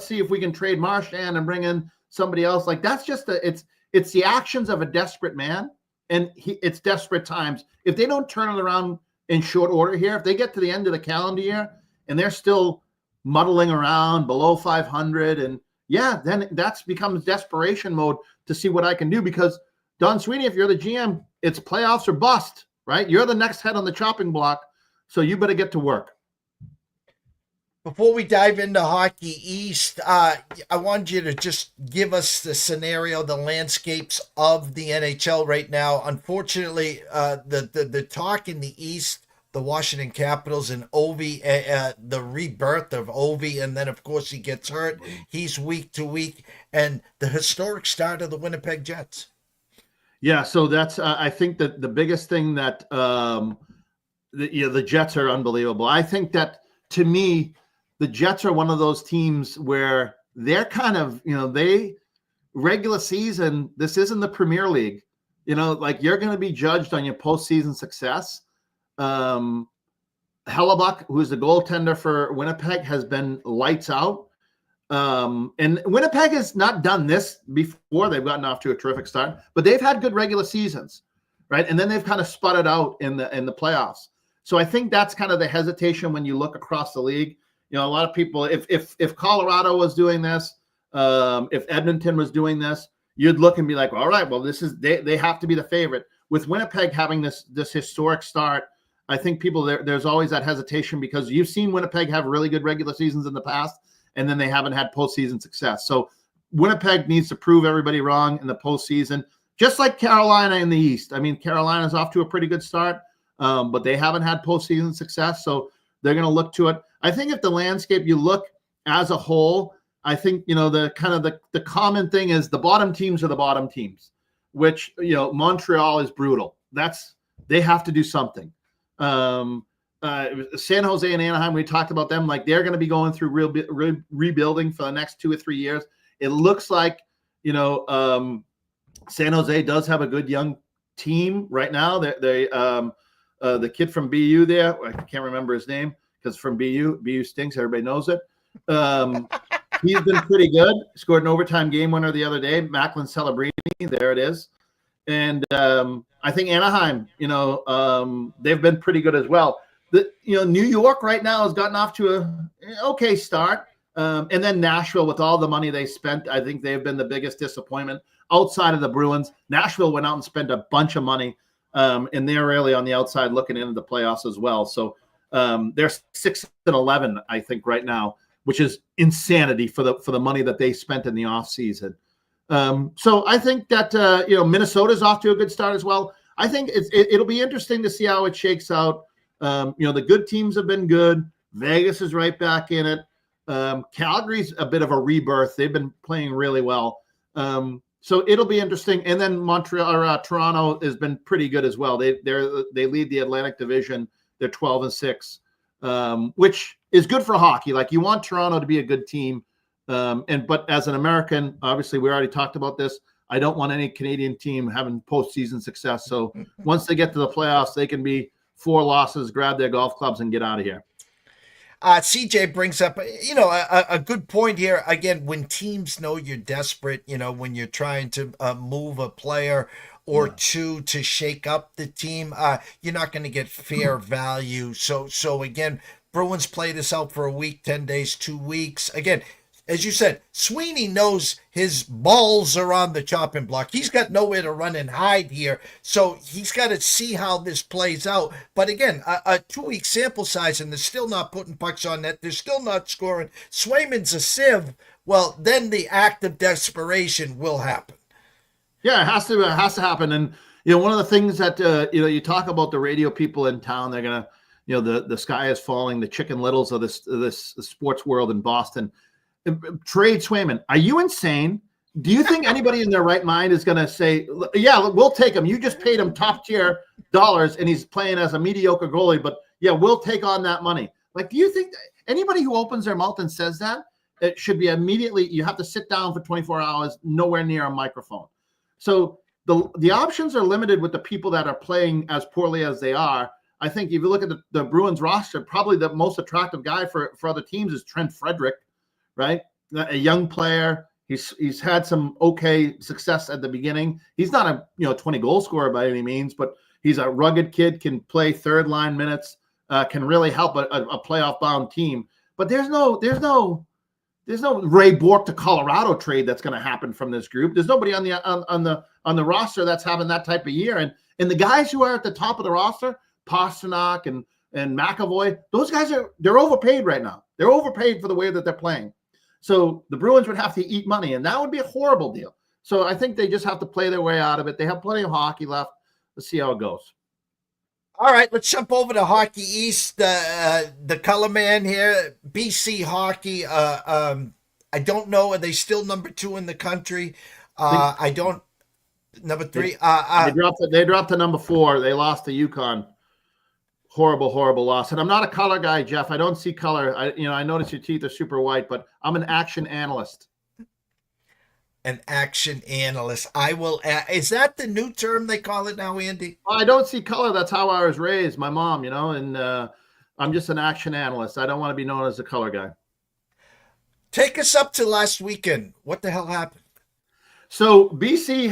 see if we can trade Marchand and bring in somebody else. Like, that's just it's the actions of a desperate man, and it's desperate times. If they don't turn it around in short order here, if they get to the end of the calendar year and they're still muddling around below 500, and then that becomes desperation mode to see what I can do. Because Don Sweeney, if you're the GM, it's playoffs or bust, right? You're the next head on the chopping block, so you better get to work. Before we dive into Hockey East, I want you to just give us the scenario, the landscapes of the NHL right now. Unfortunately, the talk in the East, the Washington Capitals and Ovi, the rebirth of Ovi, and then, of course, he gets hurt. He's week to week, and the historic start of the Winnipeg Jets. Yeah, so that's I think that the biggest thing that the Jets are unbelievable. I think that, to me, the Jets are one of those teams where they're kind of, they regular season, this isn't the Premier League, like, you're going to be judged on your postseason success. Hellebuck, who's the goaltender for Winnipeg, has been lights out. And Winnipeg has not done this before. They've gotten off to a terrific start, but they've had good regular seasons, right? And then they've kind of sputtered out in the playoffs. So I think that's kind of the hesitation when you look across the league. A lot of people, if Colorado was doing this, if Edmonton was doing this, you'd look and be like, all right, well, they have to be the favorite. With Winnipeg having this historic start, I think people there's always that hesitation, because you've seen Winnipeg have really good regular seasons in the past, and then they haven't had postseason success. So Winnipeg needs to prove everybody wrong in the postseason, just like Carolina in the East. I mean, Carolina's off to a pretty good start, but they haven't had postseason success, so they're going to look to it. I think if the landscape you look as a whole, I think, the common thing is the bottom teams are the bottom teams, which, Montreal is brutal. They have to do something. San Jose and Anaheim, we talked about them, like, they're going to be going through rebuilding for the next 2 or 3 years. It looks like, San Jose does have a good young team right now. The kid from BU there, I can't remember his name, because from BU stinks. Everybody knows it. He's been pretty good. Scored an overtime game winner the other day. Macklin Celebrini, there it is. And I think Anaheim, they've been pretty good as well. New York right now has gotten off to a okay start. And then Nashville, with all the money they spent, I think they've been the biggest disappointment outside of the Bruins. Nashville went out and spent a bunch of money, and they're really on the outside looking into the playoffs as well. So they're 6-11, I think, right now, which is insanity for the money that they spent in the offseason. So I think that Minnesota's off to a good start as well. I think it'll be interesting to see how it shakes out. The good teams have been good. Vegas is right back in it. Calgary's a bit of a rebirth. They've been playing really well. So it'll be interesting. And then Toronto has been pretty good as well. They lead the Atlantic Division. They're 12-6, which is good for hockey. Like, you want Toronto to be a good team. But as an American, obviously, we already talked about this. I don't want any Canadian team having postseason success. So once they get to the playoffs, they can be 4 losses, grab their golf clubs, and get out of here. CJ brings up, a good point here. Again, when teams know you're desperate, when you're trying to move a player or two to shake up the team, you're not going to get fair value. So again, Bruins play this out for a week, 10 days, 2 weeks. Again, as you said, Sweeney knows his balls are on the chopping block. He's got nowhere to run and hide here, so he's got to see how this plays out. But again, a 2-week sample size, and they're still not putting pucks on net. They're still not scoring. Swayman's a sieve. Well, then the act of desperation will happen. Yeah, it has to happen. And one of the things that you talk about the radio people in town, they're gonna the sky is falling, the Chicken Littles of this sports world in Boston. Trade Swayman, are you insane? Do you think anybody in their right mind is going to say, yeah, we'll take him. You just paid him top tier dollars and he's playing as a mediocre goalie, but yeah, we'll take on that money. Like, do you think anybody who opens their mouth and says that, it should be immediately, you have to sit down for 24 hours, nowhere near a microphone. So the options are limited with the people that are playing as poorly as they are. I think if you look at the Bruins roster, probably the most attractive guy for other teams is Trent Frederick, right? A young player. He's had some okay success at the beginning. He's not a 20 goal scorer by any means, but he's a rugged kid, can play third line minutes, can really help a playoff bound team. But there's no Ray Bourque to Colorado trade that's going to happen from this group. There's nobody on the roster that's having that type of year. And the guys who are at the top of the roster, Pasternak and McAvoy, those guys they're overpaid right now. They're overpaid for the way that they're playing. So the Bruins would have to eat money, and that would be a horrible deal. So I think they just have to play their way out of it. They have plenty of hockey left. Let's see how it goes. All right, let's jump over to Hockey East. The color man here, BC Hockey. I don't know. Are they still number 2 in the country? I don't. Number 3. They dropped to number 4. They lost to UCONN. Horrible loss. And I'm not a color guy, Jeff. I don't see color. I notice your teeth are super white, but I'm an action analyst. An action analyst. I will. Is that the new term they call it now, Andy? I don't see color. That's how I was raised. My mom, and I'm just an action analyst. I don't want to be known as a color guy. Take us up to last weekend. What the hell happened? So BC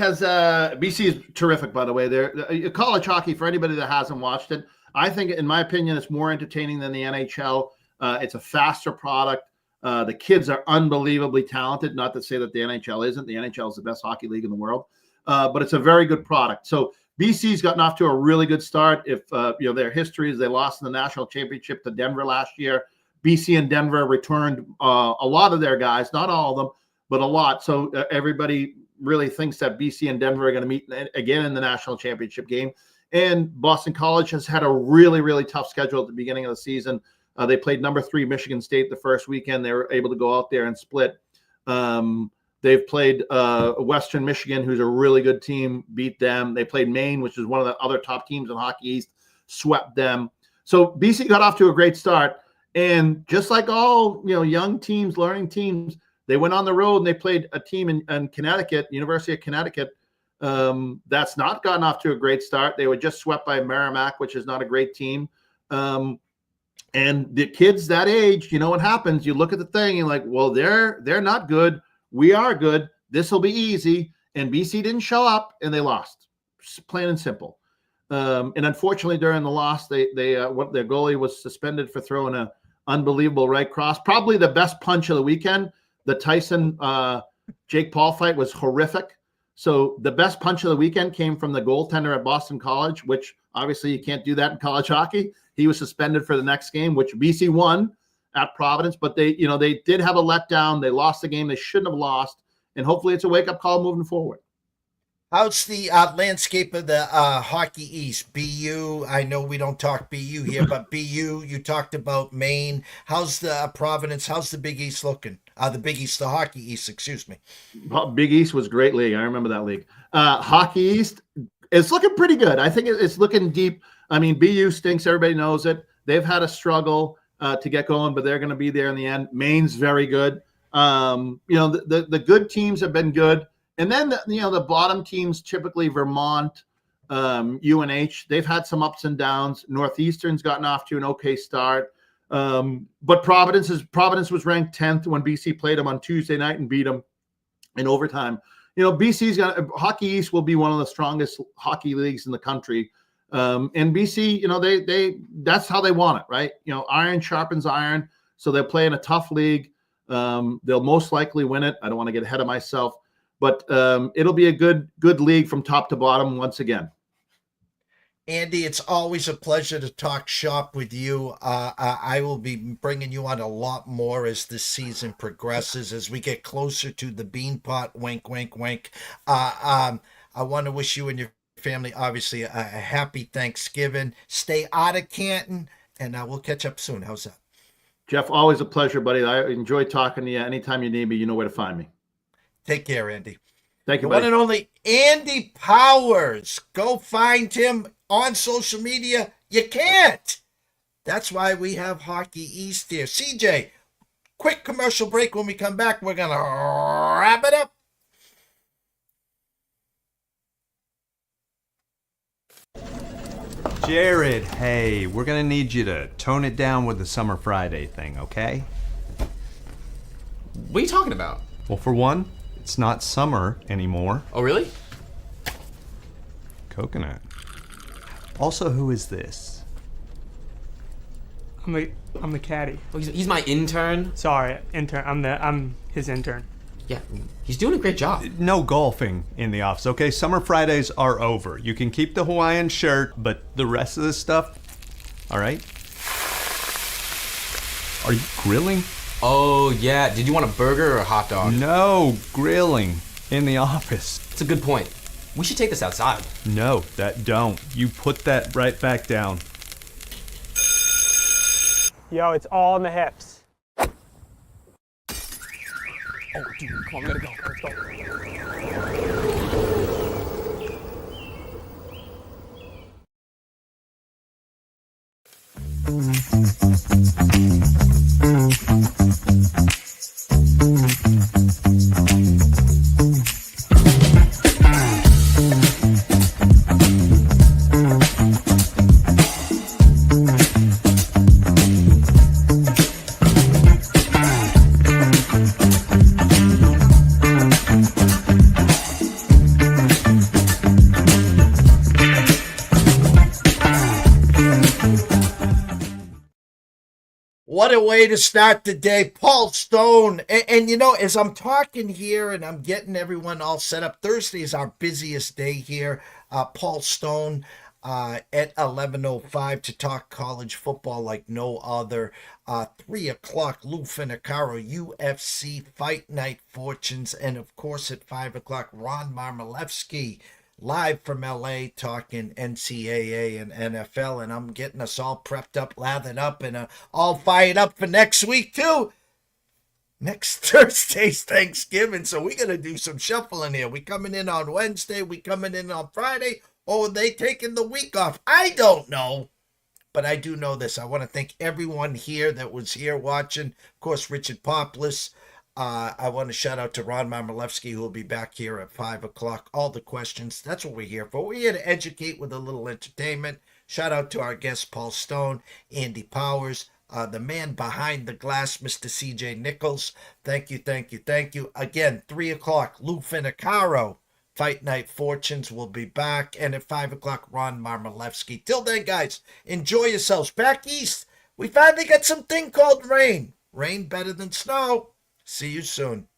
is terrific, by the way. They're college hockey, for anybody that hasn't watched it, I think, in my opinion, it's more entertaining than the NHL. It's a faster product. The kids are unbelievably talented. Not to say that the NHL isn't. The NHL is the best hockey league in the world, but it's a very good product. So BC's gotten off to a really good start. If their history is they lost in the national championship to Denver last year. BC and Denver returned a lot of their guys, not all of them, but a lot. So everybody really thinks that BC and Denver are going to meet again in the national championship game. And Boston College has had a really, really tough schedule at the beginning of the season. They played number 3 Michigan State the first weekend. They were able to go out there and split. They've played Western Michigan, who's a really good team, beat them. They played Maine, which is one of the other top teams in Hockey East, swept them. So BC got off to a great start. And just like all young teams, learning teams, they went on the road and they played a team in Connecticut, University of Connecticut, that's not gotten off to a great start. They were just swept by Merrimack, which is not a great team. And the kids that age, what happens? You look at the thing, you're like, well, they're not good. We are good. This will be easy. And BC didn't show up, and they lost. Plain and simple. And unfortunately, during the loss, their goalie was suspended for throwing an unbelievable right cross. Probably the best punch of the weekend. The Tyson Jake Paul fight was horrific. So the best punch of the weekend came from the goaltender at Boston College, which obviously you can't do that in college hockey. He was suspended for the next game, which BC won at Providence, but they did have a letdown. They lost the game they shouldn't have lost, and hopefully it's a wake-up call moving forward. How's the landscape of the Hockey East? BU, I know we don't talk BU here, but BU, you talked about Maine. How's the Providence? How's the Big East looking? The Hockey East, excuse me. Big East was a great league. I remember that league. Hockey East is looking pretty good. I think it's looking deep. I mean, BU stinks. Everybody knows it. They've had a struggle to get going, but they're going to be there in the end. Maine's very good. The good teams have been good. And then, the bottom teams, typically Vermont, UNH, they've had some ups and downs. Northeastern's gotten off to an okay start. But Providence was ranked 10th when BC played them on Tuesday night and beat them in overtime. Hockey East will be one of the strongest hockey leagues in the country. And BC, they that's how they want it, right? Iron sharpens iron. So they're playing a tough league. They'll most likely win it. I don't want to get ahead of myself, but it'll be a good league from top to bottom once again. Andy, it's always a pleasure to talk shop with you. I will be bringing you on a lot more as this season progresses, as we get closer to the Beanpot. Wink, wink, wink. I want to wish you and your family, obviously, a happy Thanksgiving. Stay out of Canton, And we'll catch up soon. How's that? Jeff, always a pleasure, buddy. I enjoy talking to you. Anytime you need me, you know where to find me. Take care, Andy. Thank you, The one buddy. and only Andy Powers. Go find him on social media. You can't. That's why we have Hockey East here. CJ, quick commercial break. When we come back, we're going to wrap it up. Jared, hey, we're going to need you to tone it down with the Summer Friday thing, okay? What are you talking about? Well, for one, it's not summer anymore. Oh, really? Coconut. Also, who is this? I'm the caddy. Oh, he's my intern. Sorry, intern. I'm his intern. Yeah, he's doing a great job. No golfing in the office, okay? Summer Fridays are over. You can keep the Hawaiian shirt, but the rest of the stuff, all right? Are you grilling? Oh, yeah. Did you want a burger or a hot dog? No, grilling in the office. It's a good point. We should take this outside. No, that don't. You put that right back down. Yo, it's all in the hips. Oh, dude, come on, we gotta go. Let's go. What a way to start the day. Paul Stone. And you know, as I'm talking here and I'm getting everyone all set up, Thursday is our busiest day here. Paul Stone at 11:05 to talk college football like no other. 3 o'clock, Lou Finicaro, UFC Fight Night Fortunes. And of course at 5 o'clock, Ron Marmolewski, live from LA, talking NCAA and NFL, and I'm getting us all prepped up, lathered up, and all fired up for next week too. Next Thursday's Thanksgiving, so we're gonna do some shuffling here. We coming in on Wednesday, we coming in on Friday, or they taking the week off? I don't know, but I do know this. I want to thank everyone here that was here watching. Of course, Richard Poplis. I want to shout out to Ron Marmolewski, who will be back here at 5 o'clock. All the questions, that's what we're here for. We're here to educate with a little entertainment. Shout out to our guest, Paul Stone, Andy Powers, the man behind the glass, Mr. CJ Nichols. Thank you, thank you, thank you. Again, 3 o'clock, Lou Finicaro, Fight Night Fortunes will be back. And at 5 o'clock, Ron Marmolewski. Till then, guys, enjoy yourselves. Back east, we finally got something called rain. Rain better than snow. See you soon.